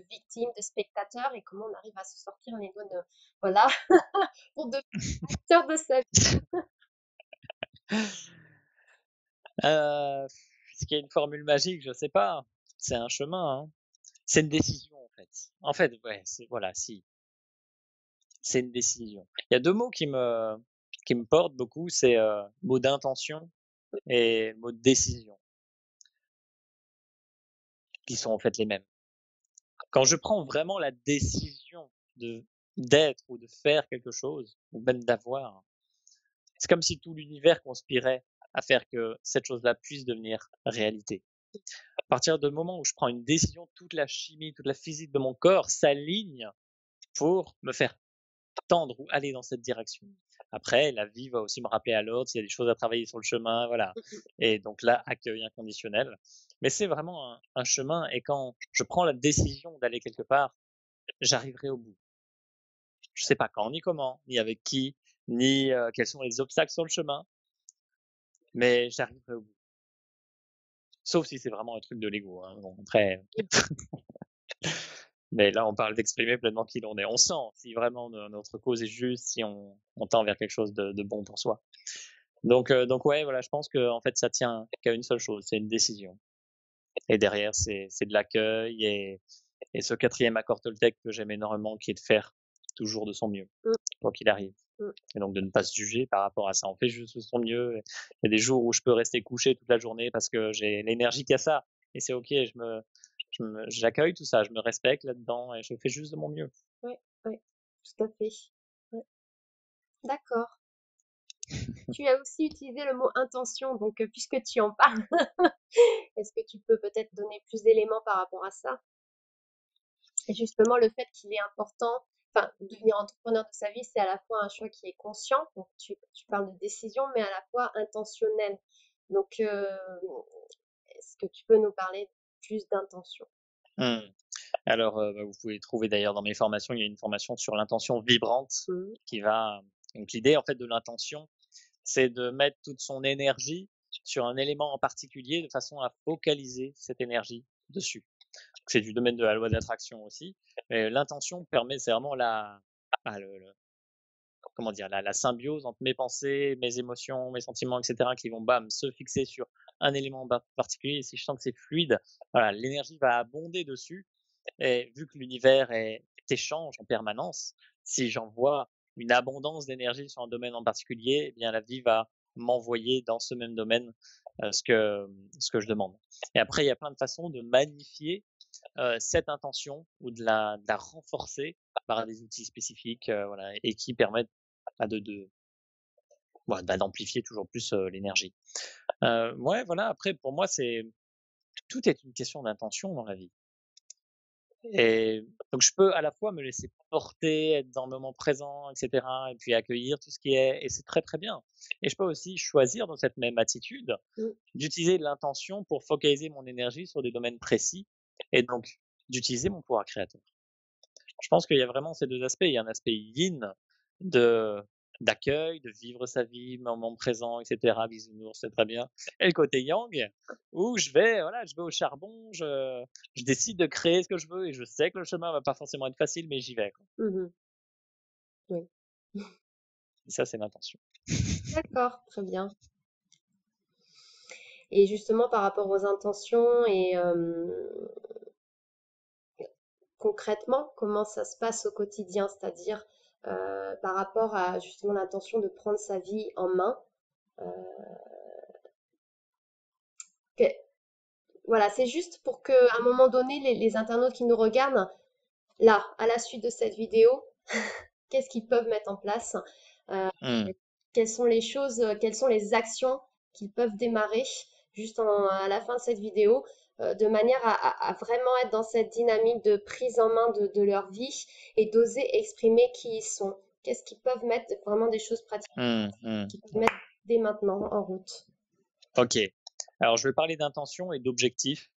victime, de spectateur, et comment on arrive à se sortir les doigts de... Voilà, pour devenir acteur de sa vie. Est-ce qu'il y a une formule magique? Je sais pas. C'est un chemin, hein. C'est une décision en fait. En fait, ouais, c'est voilà, si, c'est une décision. Il y a 2 mots qui me portent beaucoup, c'est, mot d'intention et mot de décision, qui sont en fait les mêmes. Quand je prends vraiment la décision de d'être ou de faire quelque chose, ou même d'avoir, c'est comme si tout l'univers conspirait à faire que cette chose-là puisse devenir réalité. À partir du moment où je prends une décision, toute la chimie, toute la physique de mon corps s'aligne pour me faire tendre ou aller dans cette direction. Après, la vie va aussi me rappeler à l'ordre s'il y a des choses à travailler sur le chemin, voilà. Et donc là, accueil inconditionnel. Mais c'est vraiment un chemin et quand je prends la décision d'aller quelque part, j'arriverai au bout. Je sais pas quand, ni comment, ni avec qui, ni quels sont les obstacles sur le chemin, mais j'arriverai au bout. Sauf si c'est vraiment un truc de l'ego, hein. Bon, après, mais là, on parle d'exprimer pleinement qui l'on est. On sent si vraiment notre cause est juste, si on tend vers quelque chose de bon pour soi. Donc ouais, voilà, je pense que en fait, ça tient qu'à une seule chose, c'est une décision. Et derrière, c'est de l'accueil et ce quatrième accord Toltec que j'aime énormément, qui est de faire toujours de son mieux, Mm, quoi qu'il arrive. mm. Et donc de ne pas se juger par rapport à ça. On fait juste de son mieux. Il y a des jours où je peux rester couché toute la journée parce que j'ai l'énergie qu'il y a ça. Et c'est OK, j'accueille tout ça, je me respecte là-dedans et je fais juste de mon mieux. Ouais, ouais, tout à fait. Ouais. D'accord. Tu as aussi utilisé le mot intention, donc puisque tu en parles, est-ce que tu peux peut-être donner plus d'éléments par rapport à ça? Et justement, le fait qu'il est important, enfin, devenir entrepreneur de sa vie, c'est à la fois un choix qui est conscient, donc tu parles de décision, mais à la fois intentionnel. Donc, est-ce que tu peux nous parler plus d'intention? Mmh. Alors, bah, vous pouvez trouver d'ailleurs dans mes formations, il y a une formation sur l'intention vibrante Mhm. qui va donc l'idée en fait de l'intention, c'est de mettre toute son énergie sur un élément en particulier de façon à focaliser cette énergie dessus. C'est du domaine de la loi d'attraction aussi. Mais l'intention permet, c'est vraiment ah, comment dire, la symbiose entre mes pensées, mes émotions, mes sentiments, etc., qui vont bam, se fixer sur un élément particulier. Et si je sens que c'est fluide, voilà, l'énergie va abonder dessus. Et vu que l'univers est échange en permanence, si j'envoie une abondance d'énergie sur un domaine en particulier, eh bien la vie va m'envoyer dans ce même domaine ce que je demande. Et après, il y a plein de façons de magnifier cette intention ou de la renforcer par des outils spécifiques, voilà, et qui permettent bah, d'amplifier toujours plus l'énergie. Ouais, voilà, après, pour moi, tout est une question d'intention dans la vie. Et donc, je peux à la fois me laisser porter, être dans le moment présent, etc., et puis accueillir tout ce qui est, et c'est très très bien. Et je peux aussi choisir dans cette même attitude Mmh. d'utiliser l'intention pour focaliser mon énergie sur des domaines précis, et donc d'utiliser mon pouvoir créateur. Je pense qu'il y a vraiment ces 2 aspects. Il y a un aspect yin de d'accueil, de vivre sa vie, moment présent, et cetera, bisounours, c'est très bien. Et le côté yang, où je vais au charbon, je décide de créer ce que je veux et je sais que le chemin va pas forcément être facile, mais j'y vais, quoi. Mmh. Oui. Et ça, c'est l'intention. D'accord, très bien. Et justement par rapport aux intentions et concrètement, comment ça se passe au quotidien? C'est-à-dire, par rapport à justement l'intention de prendre sa vie en main, heu, que voilà, c'est juste pour qu'à un moment donné, les internautes qui nous regardent, là, à la suite de cette vidéo, qu'est-ce qu'ils peuvent mettre en place? Heu, Mmh. quelles sont les choses, quelles sont les actions qu'ils peuvent démarrer juste à la fin de cette vidéo, de manière à vraiment être dans cette dynamique de prise en main de leur vie et d'oser exprimer qui ils sont. Qu'est-ce qu'ils peuvent mettre, vraiment des choses pratiques Mmh, mmh. qu'ils peuvent mettre dès maintenant en route. OK. Alors, je vais parler d'intention et d'objectifs.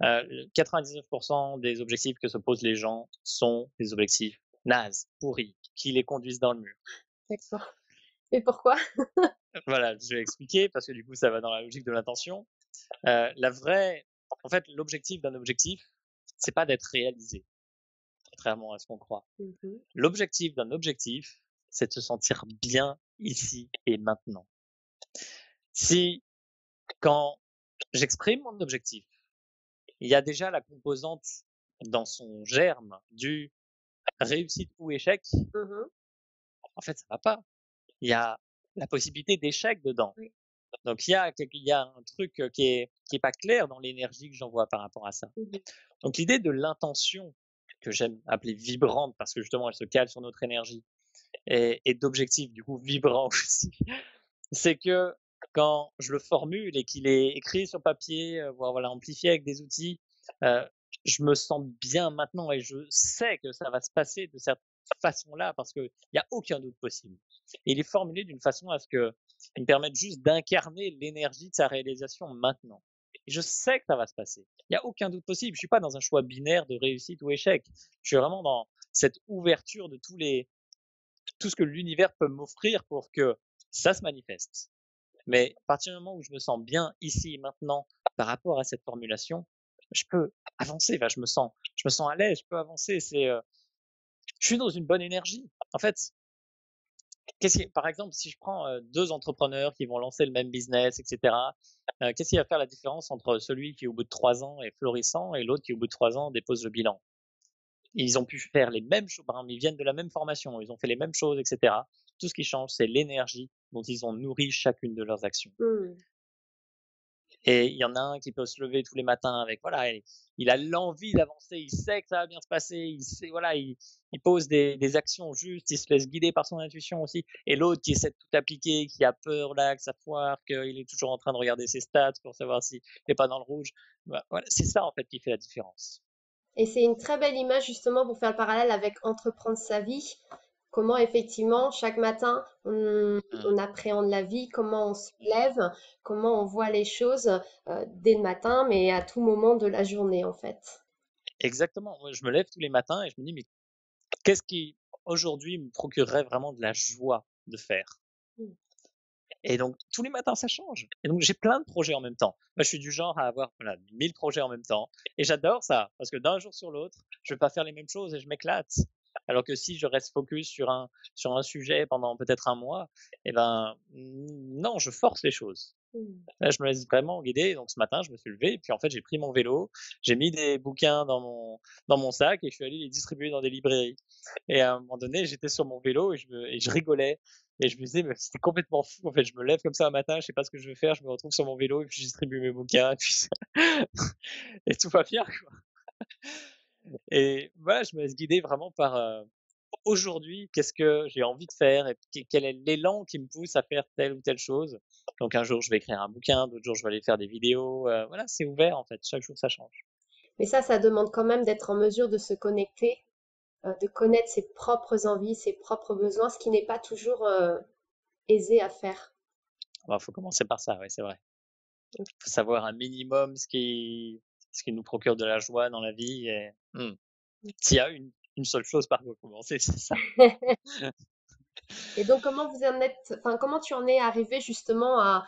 99% des objectifs que se posent les gens sont des objectifs nazes, pourris, qui les conduisent dans le mur. D'accord. Et pourquoi? Voilà, je vais expliquer parce que du coup, ça va dans la logique de l'intention. La vraie, en fait, l'objectif d'un objectif, c'est pas d'être réalisé, contrairement à ce qu'on croit. Mmh. L'objectif d'un objectif, c'est de se sentir bien ici et maintenant. Si, quand j'exprime mon objectif, il y a déjà la composante dans son germe du réussite ou échec, Mmh. en fait, ça va pas. Il y a la possibilité d'échec dedans. Oui. Donc il y a un truc qui est pas clair dans l'énergie que j'envoie par rapport à ça. Mmh. Donc l'idée de l'intention, que j'aime appeler vibrante parce que justement elle se cale sur notre énergie, et d'objectif du coup vibrant aussi, c'est que quand je le formule et qu'il est écrit sur papier, voire voilà, amplifié avec des outils, euh, je me sens bien maintenant et je sais que ça va se passer de cette façon-là parce qu'il n'y a aucun doute possible. Et il est formulé d'une façon à ce qu'il me permette juste d'incarner l'énergie de sa réalisation maintenant. Et je sais que ça va se passer. Il n'y a aucun doute possible. Je suis pas dans un choix binaire de réussite ou échec. Je suis vraiment dans cette ouverture de tout ce que l'univers peut m'offrir pour que ça se manifeste. Mais à partir du moment où je me sens bien ici et maintenant par rapport à cette formulation, je peux avancer. Enfin, je me sens à l'aise, je peux avancer. Je suis dans une bonne énergie. En fait, par exemple, si je prends 2 entrepreneurs qui vont lancer le même business, etc., qu'est-ce qui va faire la différence entre celui qui, au bout de 3 ans, est florissant et l'autre qui, au bout de 3 ans, dépose le bilan? Ils ont pu faire les mêmes choses, par exemple, ils viennent de la même formation, ils ont fait les mêmes choses, etc. Tout ce qui change, c'est l'énergie dont ils ont nourri chacune de leurs actions. Mmh. Et il y en a un qui peut se lever tous les matins avec, voilà, il a l'envie d'avancer, il sait que ça va bien se passer, il sait, voilà, il pose des actions justes, il se laisse guider par son intuition aussi. Et l'autre qui essaie de tout appliquer, qui a peur là, que ça foire, qu'il est toujours en train de regarder ses stats pour savoir s'il n'est pas dans le rouge. Voilà, c'est ça en fait qui fait la différence. Et c'est une très belle image justement pour faire le parallèle avec entreprendre sa vie. Comment effectivement chaque matin Mmh. on appréhende la vie, comment on se lève, comment on voit les choses dès le matin, mais à tout moment de la journée en fait. Exactement. Moi, je me lève tous les matins et je me dis, mais qu'est-ce qui aujourd'hui me procurerait vraiment de la joie de faire? Mm. Et donc, tous les matins, ça change. Et donc, j'ai plein de projets en même temps. Moi, je suis du genre à avoir voilà, 1000 projets en même temps. Et j'adore ça, parce que d'un jour sur l'autre, je vais pas faire les mêmes choses et je m'éclate. Alors que si je reste focus sur un sujet pendant peut-être un mois, eh ben, non, je force les choses. Mm. Là, je me laisse vraiment guider. Donc, ce matin, je me suis levé et puis en fait, j'ai pris mon vélo, j'ai mis des bouquins dans mon sac et je suis allé les distribuer dans des librairies. Et à un moment donné, j'étais sur mon vélo et je rigolais. Et je me disais, mais c'était complètement fou. En fait, je me lève comme ça un matin, je sais pas ce que je vais faire, je me retrouve sur mon vélo et puis je distribue mes bouquins. Et, puis et tout va bien, quoi. Et voilà, je me laisse guider vraiment aujourd'hui, qu'est-ce que j'ai envie de faire et quel est l'élan qui me pousse à faire telle ou telle chose. Donc un jour, je vais écrire un bouquin, d'autres jours, je vais aller faire des vidéos. Voilà, c'est ouvert en fait. Chaque jour, ça change. Mais ça demande quand même d'être en mesure de se connecter, de connaître ses propres envies, ses propres besoins, ce qui n'est pas toujours aisé à faire. Il faut commencer par ça, ouais, c'est vrai. Faut savoir un minimum ce qui nous procure de la joie dans la vie. Et, s'il y a une seule chose par quoi commencer, c'est ça. Et donc, comment vous en êtes, enfin, comment tu en es arrivé justement à,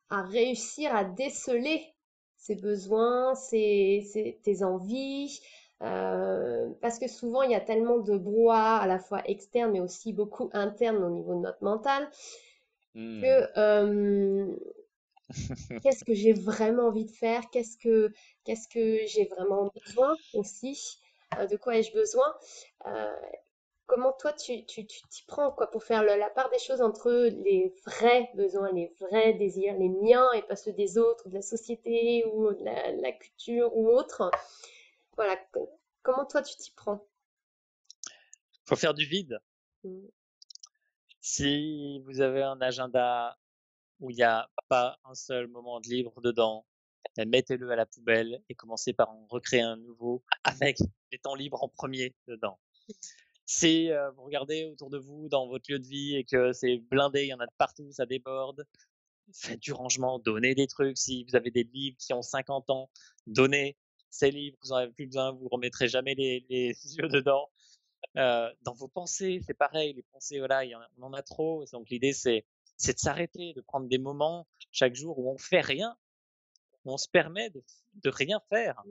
à réussir à déceler ces besoins, tes envies, parce que souvent il y a tellement de brouhaha à la fois externe mais aussi beaucoup interne au niveau de notre mental Hmm. que qu'est-ce que j'ai vraiment envie de faire, qu'est-ce que j'ai vraiment besoin aussi, de quoi ai-je besoin, euh, comment toi tu t'y prends quoi pour faire la part des choses entre les vrais besoins, les vrais désirs, les miens et pas ceux des autres, de la société ou de la culture ou autre. Voilà, comment toi tu t'y prends? Faut faire du vide. Mm. Si vous avez un agenda où il n'y a pas un seul moment de libre dedans, mettez-le à la poubelle et commencez par en recréer un nouveau avec les temps libres en premier dedans. Si vous regardez autour de vous dans votre lieu de vie et que c'est blindé, il y en a de partout, ça déborde, faites du rangement, donnez des trucs. Si vous avez des livres qui ont 50 ans, donnez ces livres, vous n'en avez plus besoin, vous remettrez jamais les yeux dedans. Dans vos pensées, c'est pareil, les pensées, voilà, on en a trop. Donc l'idée, c'est de s'arrêter, de prendre des moments chaque jour où on fait rien, où on se permet de rien faire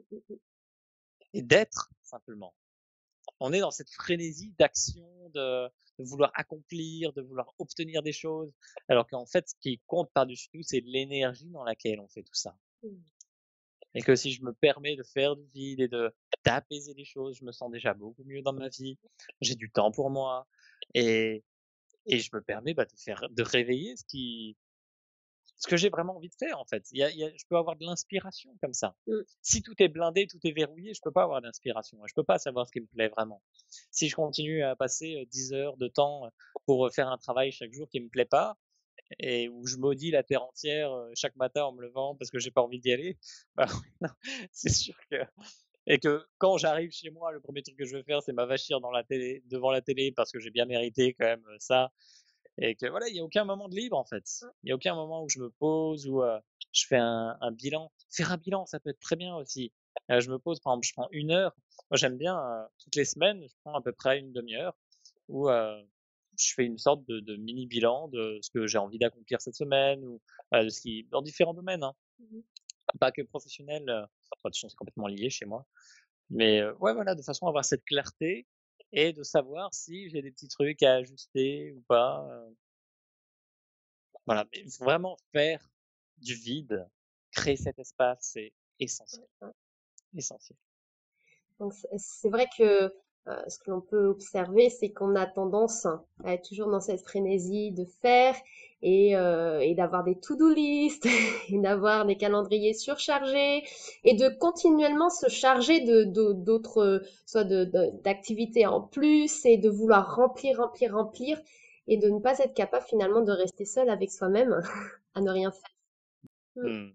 et d'être simplement. On est dans cette frénésie d'action, de vouloir accomplir, de vouloir obtenir des choses, alors qu'en fait, ce qui compte par-dessus tout, c'est l'énergie dans laquelle on fait tout ça. Et que si je me permets de faire du vide et d'apaiser les choses, je me sens déjà beaucoup mieux dans ma vie. J'ai du temps pour moi et, et je me permets de réveiller ce que j'ai vraiment envie de faire en fait. Je peux avoir de l'inspiration comme ça. Mm. Si tout est blindé, tout est verrouillé, je peux pas avoir d'inspiration. Je peux pas savoir ce qui me plaît vraiment. Si je continue à passer 10 heures de temps pour faire un travail chaque jour qui me plaît pas et où je maudis la terre entière chaque matin en me levant parce que j'ai pas envie d'y aller, bah, non, c'est sûr que et que quand j'arrive chez moi, le premier truc que je vais faire, c'est m'avachir devant la télé parce que j'ai bien mérité quand même ça et que voilà, il y a aucun moment de libre en fait. Il y a aucun moment où je me pose, où je fais un bilan. Faire un bilan, ça peut être très bien aussi. Je me pose, par exemple, je prends 1 heure. Moi, j'aime bien toutes les semaines, je prends à peu près une demi-heure où je fais une sorte de mini bilan de ce que j'ai envie d'accomplir cette semaine ou de ce qui dans différents domaines, hein. Mhm. Pas que professionnel. Enfin, de toute façon, c'est complètement lié chez moi. Mais ouais, voilà, de façon à avoir cette clarté et de savoir si j'ai des petits trucs à ajuster ou pas. Voilà, mais vraiment faire du vide, créer cet espace, c'est essentiel, essentiel. Donc c'est vrai que ce que l'on peut observer, c'est qu'on a tendance à être toujours dans cette frénésie de faire et d'avoir des to-do list et d'avoir des calendriers surchargés et de continuellement se charger d'autres, soit d'activités en plus et de vouloir remplir, remplir, remplir et de ne pas être capable finalement de rester seul avec soi-même à ne rien faire. Mm. Mmh.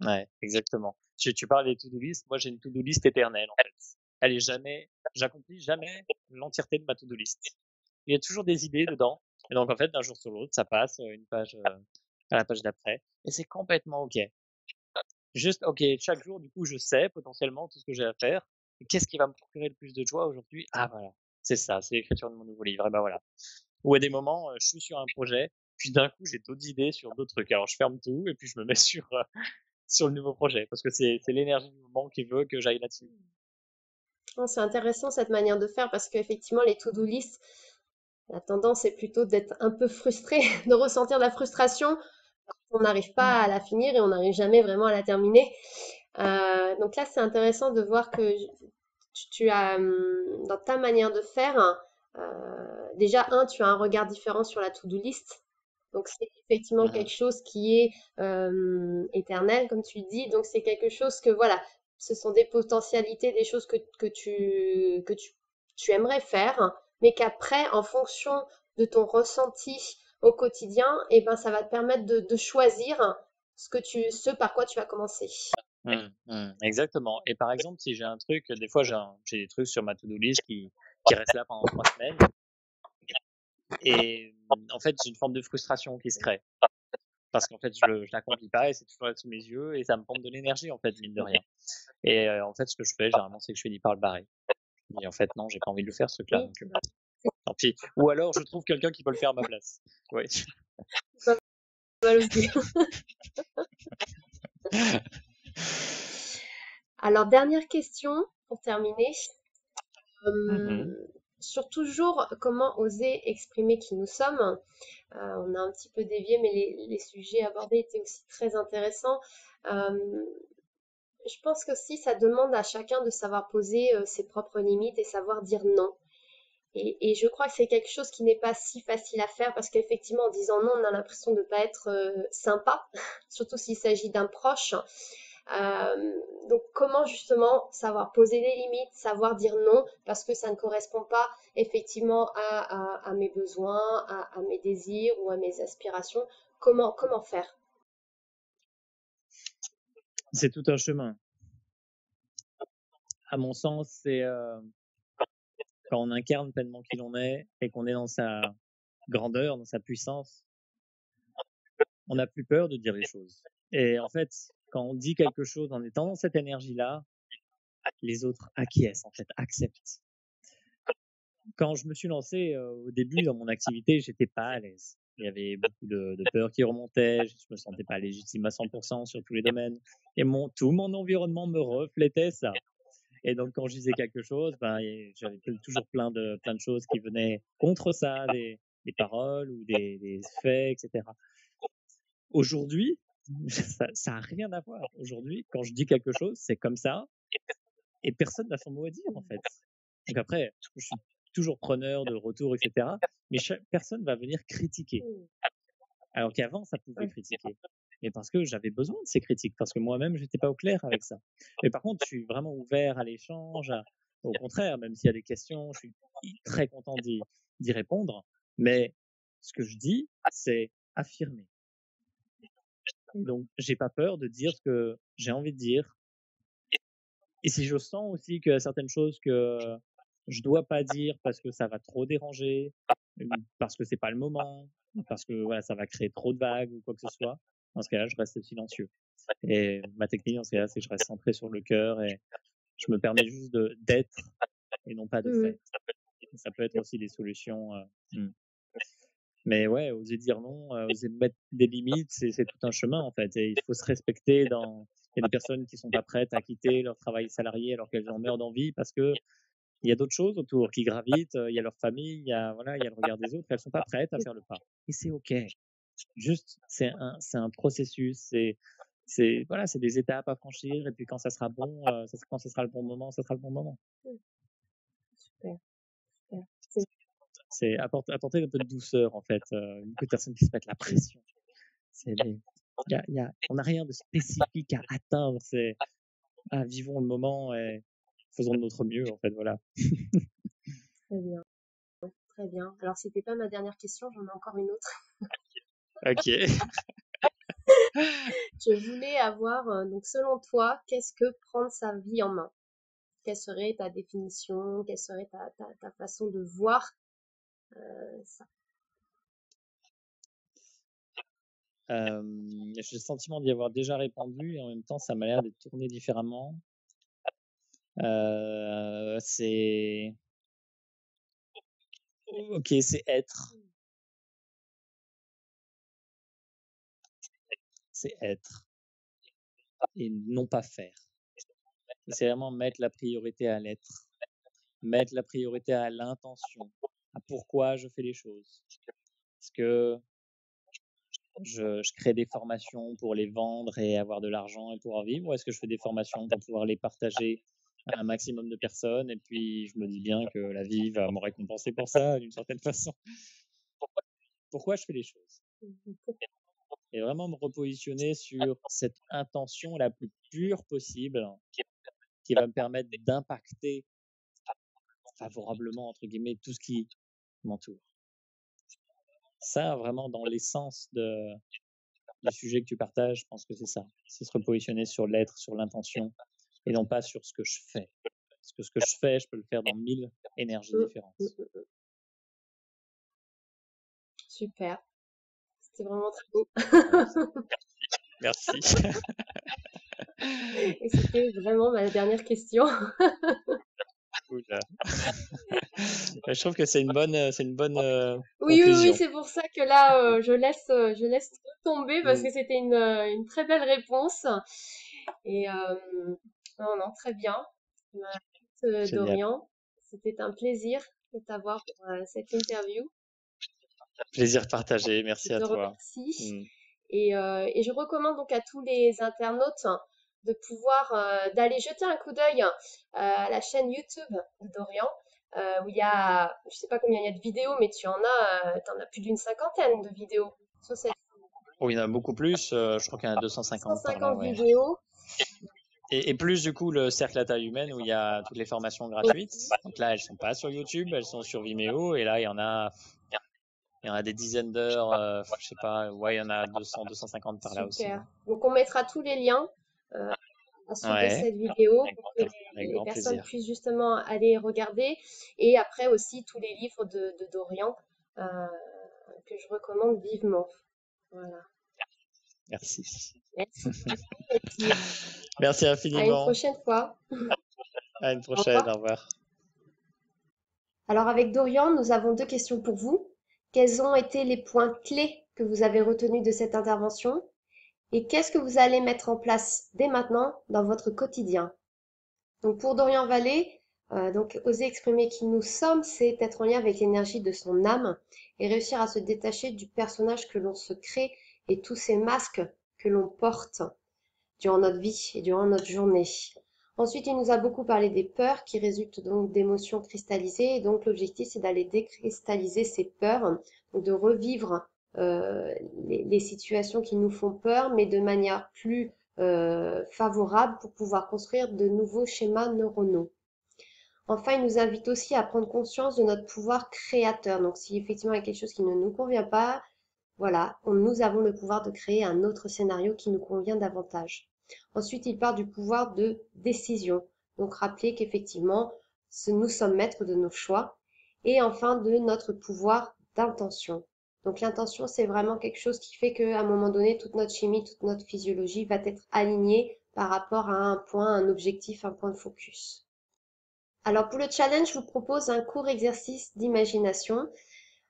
Ouais, exactement. Tu parles des to-do list, moi j'ai une to-do list éternelle en fait. Elle est jamais j'accomplis jamais l'entièreté de ma to-do list. Il y a toujours des idées dedans et donc en fait d'un jour sur l'autre, ça passe une page à la page d'après et c'est complètement OK. Juste OK, chaque jour du coup, je sais potentiellement tout ce que j'ai à faire et qu'est-ce qui va me procurer le plus de joie aujourd'hui? Ah voilà, c'est ça, c'est l'écriture de mon nouveau livre et ben voilà. Ou à des moments, je suis sur un projet, puis d'un coup, j'ai d'autres idées sur d'autres trucs. Alors je ferme tout et puis je me mets sur le nouveau projet parce que c'est l'énergie du moment qui veut que j'aille là-dessus. Non, c'est intéressant cette manière de faire parce qu'effectivement, les to-do list, la tendance est plutôt d'être un peu frustré, de ressentir de la frustration quand on n'arrive pas à la finir et on n'arrive jamais vraiment à la terminer. Donc là, c'est intéressant de voir que tu as, dans ta manière de faire, déjà, tu as un regard différent sur la to-do list. Donc c'est effectivement Mmh. quelque chose qui est éternel, comme tu le dis. Donc c'est quelque chose que, voilà, ce sont des potentialités, des choses que tu tu aimerais faire, mais qu'après, en fonction de ton ressenti au quotidien, eh ben, ça va te permettre de choisir ce par quoi tu vas commencer. Exactement. Et par exemple, si j'ai un truc, des fois j'ai des trucs sur ma to-do list qui restent là pendant 3 semaines. Et en fait, j'ai une forme de frustration qui se crée. Parce qu'en fait, je l'accomplis pas et c'est toujours là sous mes yeux et ça me pompe de l'énergie, en fait, mine de rien. Et en fait, ce que je fais, généralement, c'est que je finis par le barrer. Et en fait, non, j'ai pas envie de le faire, ce truc-là. Oui, Donc, tant pis. Ou alors, je trouve quelqu'un qui peut le faire à ma place. Ouais. pas mal aussi. Alors, dernière question pour terminer. Mhm. Sur toujours comment oser exprimer qui nous sommes. On a un petit peu dévié, mais les sujets abordés étaient aussi très intéressants. Euh, je pense que si ça demande à chacun de savoir poser ses propres limites et savoir dire non. Et je crois que c'est quelque chose qui n'est pas si facile à faire parce qu'effectivement, en disant non, on a l'impression de ne pas être sympa, surtout s'il s'agit d'un proche. Donc comment justement savoir poser des limites, savoir dire non parce que ça ne correspond pas effectivement à mes besoins, à mes désirs ou à mes aspirations. Comment faire? C'est tout un chemin. À mon sens, c'est quand on incarne pleinement qui l'on est et qu'on est dans sa grandeur, dans sa puissance, on n'a plus peur de dire les choses. Et en fait, quand on dit quelque chose en étant dans cette énergie-là, les autres acquiescent, en fait, acceptent. Quand je me suis lancé au début dans mon activité, j'étais pas à l'aise. Il y avait beaucoup de peurs qui remontaient, je me sentais pas légitime à 100% sur tous les domaines. Et tout mon environnement me reflétait ça. Et donc, quand je disais quelque chose, ben, j'avais toujours plein de choses qui venaient contre ça, des paroles ou des faits, etc. Aujourd'hui, ça a rien à voir. Aujourd'hui, quand je dis quelque chose, c'est comme ça et personne n'a son mot à dire, en fait. Donc après, je suis toujours preneur de retours, etc. Mais personne va venir critiquer. Alors qu'avant, ça pouvait critiquer. Mais parce que j'avais besoin de ces critiques, parce que moi-même, j'étais pas au clair avec ça. Mais par contre, je suis vraiment ouvert à l'échange, au contraire, même s'il y a des questions, je suis très content d'y répondre. Mais ce que je dis, c'est affirmer. Donc, j'ai pas peur de dire ce que j'ai envie de dire. Et si je sens aussi qu'il y a certaines choses que je dois pas dire parce que ça va trop déranger, parce que c'est pas le moment, parce que voilà, ça va créer trop de vagues ou quoi que ce soit, dans ce cas-là, je reste silencieux. Et ma technique dans ce cas-là, c'est que je reste centré sur le cœur et je me permets juste d'être et non pas de faire. Ça peut être aussi des solutions. Mais ouais, oser dire non, oser mettre des limites, c'est tout un chemin en fait. Et il faut se respecter il y a des personnes qui sont pas prêtes à quitter leur travail salarié alors qu'elles en meurent d'envie parce que il y a d'autres choses autour qui gravitent, il y a leur famille, voilà, il y a le regard des autres, elles sont pas prêtes à faire le pas. Et c'est OK. Juste, c'est un processus, voilà, c'est des étapes à franchir et puis quand ça sera bon, quand ce sera le bon moment, ça sera le bon moment. Super, super. C'est apporter un peu de douceur en fait. Beaucoup de personnes qui se mettent la pression. On n'a rien de spécifique à atteindre. Vivons le moment et faisons de notre mieux en fait. Voilà. Très bien, très bien. Alors, c'était pas ma dernière question, j'en ai encore une autre. Ok. Je voulais avoir, donc selon toi, qu'est-ce que prendre sa vie en main? Quelle serait ta définition? Quelle serait ta façon de voir ça? J'ai le sentiment d'y avoir déjà répondu et en même temps, ça m'a l'air d'être tourné différemment. C'est ok, c'est être. C'est être et non pas faire. C'est vraiment mettre la priorité à l'être, mettre la priorité à l'intention, à pourquoi je fais les choses. Est-ce que je crée des formations pour les vendre et avoir de l'argent et pouvoir vivre, ou est-ce que je fais des formations pour pouvoir les partager à un maximum de personnes et puis je me dis bien que la vie va me récompenser pour ça d'une certaine façon. Pourquoi je fais les choses? Et vraiment me repositionner sur cette intention la plus pure possible qui va me permettre d'impacter favorablement, entre guillemets, tout ce qui m'entoure. Ça, vraiment, dans l'essence du sujet que tu partages, je pense que c'est ça. C'est se repositionner sur l'être, sur l'intention, et non pas sur ce que je fais. Parce que ce que je fais, je peux le faire dans 1000 énergies différentes. Super. C'était vraiment très beau. Merci. Et c'était vraiment ma dernière question. Cool. Je trouve que c'est une bonne Oui, conclusion. c'est pour ça que là, je laisse tout tomber parce que c'était une très belle réponse. Et non, très bien. Génial. Dorian, c'était un plaisir de t'avoir pour cette interview. Plaisir partagé. Je Merci à te toi. remercie. Et je recommande donc à tous les internautes de pouvoir d'aller jeter un coup d'œil à la chaîne YouTube de Dorian, où il y a, je sais pas combien il y a de vidéos, mais t'en as plus d'une cinquantaine de vidéos sur cette Oh, il y en a beaucoup plus. Je crois qu'il y en a 250 par là, 150 ouais. vidéos. Et plus du coup le cercle à taille humaine où il y a toutes les formations gratuites. Donc là, elles sont pas sur YouTube, elles sont sur Vimeo. Et là, il y en a des dizaines d'heures. Je sais pas. Ouais, il y en a 200, 250 par là aussi. Super. Donc on mettra tous les liens à la suite de Ouais, cette vidéo pour que avec les grand personnes plaisir. puissent justement aller regarder. Et après aussi tous les livres de Dorian que je recommande vivement. Voilà. Merci. Merci. Et puis, Merci à une infiniment. prochaine fois. À une Au prochaine. revoir. Au revoir. Alors avec Dorian, nous avons deux questions pour vous. Quels ont été les points clés que vous avez retenus de cette intervention? Et qu'est-ce que vous allez mettre en place dès maintenant dans votre quotidien? Donc pour Dorian Vallée, donc oser exprimer qui nous sommes, c'est être en lien avec l'énergie de son âme et réussir à se détacher du personnage que l'on se crée et tous ces masques que l'on porte durant notre vie et durant notre journée. Ensuite, il nous a beaucoup parlé des peurs qui résultent donc d'émotions cristallisées. Et donc, l'objectif, c'est d'aller décristalliser ces peurs, donc de revivre les situations qui nous font peur, mais de manière plus favorable pour pouvoir construire de nouveaux schémas neuronaux. Enfin, il nous invite aussi à prendre conscience de notre pouvoir créateur. Donc, si effectivement il y a quelque chose qui ne nous convient pas, voilà, nous avons le pouvoir de créer un autre scénario qui nous convient davantage. Ensuite, il part du pouvoir de décision. Donc, rappeler qu'effectivement, nous sommes maîtres de nos choix. Et enfin, de notre pouvoir d'intention. Donc, l'intention, c'est vraiment quelque chose qui fait qu'à un moment donné, toute notre chimie, toute notre physiologie va être alignée par rapport à un point, un objectif, un point de focus. Alors, pour le challenge, je vous propose un court exercice d'imagination.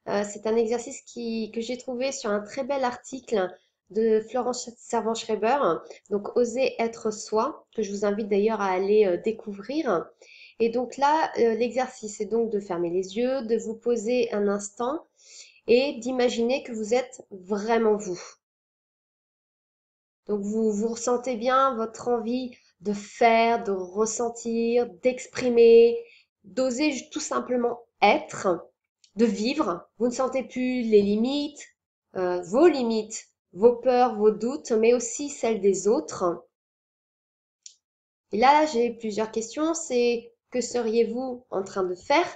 C'est un exercice que j'ai trouvé sur un très bel article de Florence Servan-Schreiber, donc Oser être soi, que je vous invite d'ailleurs à aller découvrir. Et donc là, l'exercice est donc de fermer les yeux, de vous poser un instant et d'imaginer que vous êtes vraiment vous. Donc vous ressentez bien votre envie de faire, de ressentir, d'exprimer, d'oser tout simplement être, de vivre. Vous ne sentez plus les limites, limites, vos peurs, vos doutes, mais aussi celles des autres. Et là, j'ai plusieurs questions. C'est que seriez-vous en train de faire?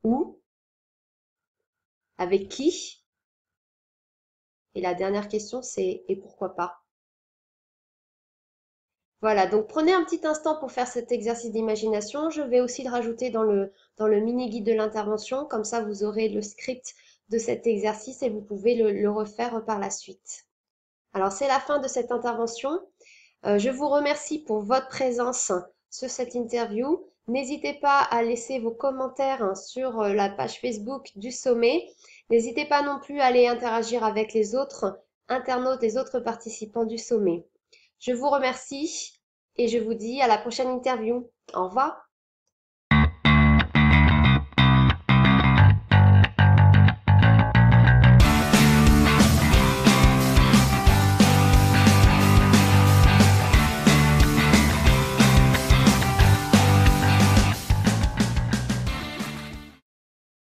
Où? Avec qui? Et la dernière question, c'est et pourquoi pas? Voilà, donc prenez un petit instant pour faire cet exercice d'imagination. Je vais aussi le rajouter dans le mini-guide de l'intervention. Comme ça, vous aurez le script de cet exercice et vous pouvez le refaire par la suite. Alors, c'est la fin de cette intervention. Je vous remercie pour votre présence sur cette interview. N'hésitez pas à laisser vos commentaires sur la page Facebook du sommet. N'hésitez pas non plus à aller interagir avec les autres internautes, les autres participants du sommet. Je vous remercie et je vous dis à la prochaine interview. Au revoir.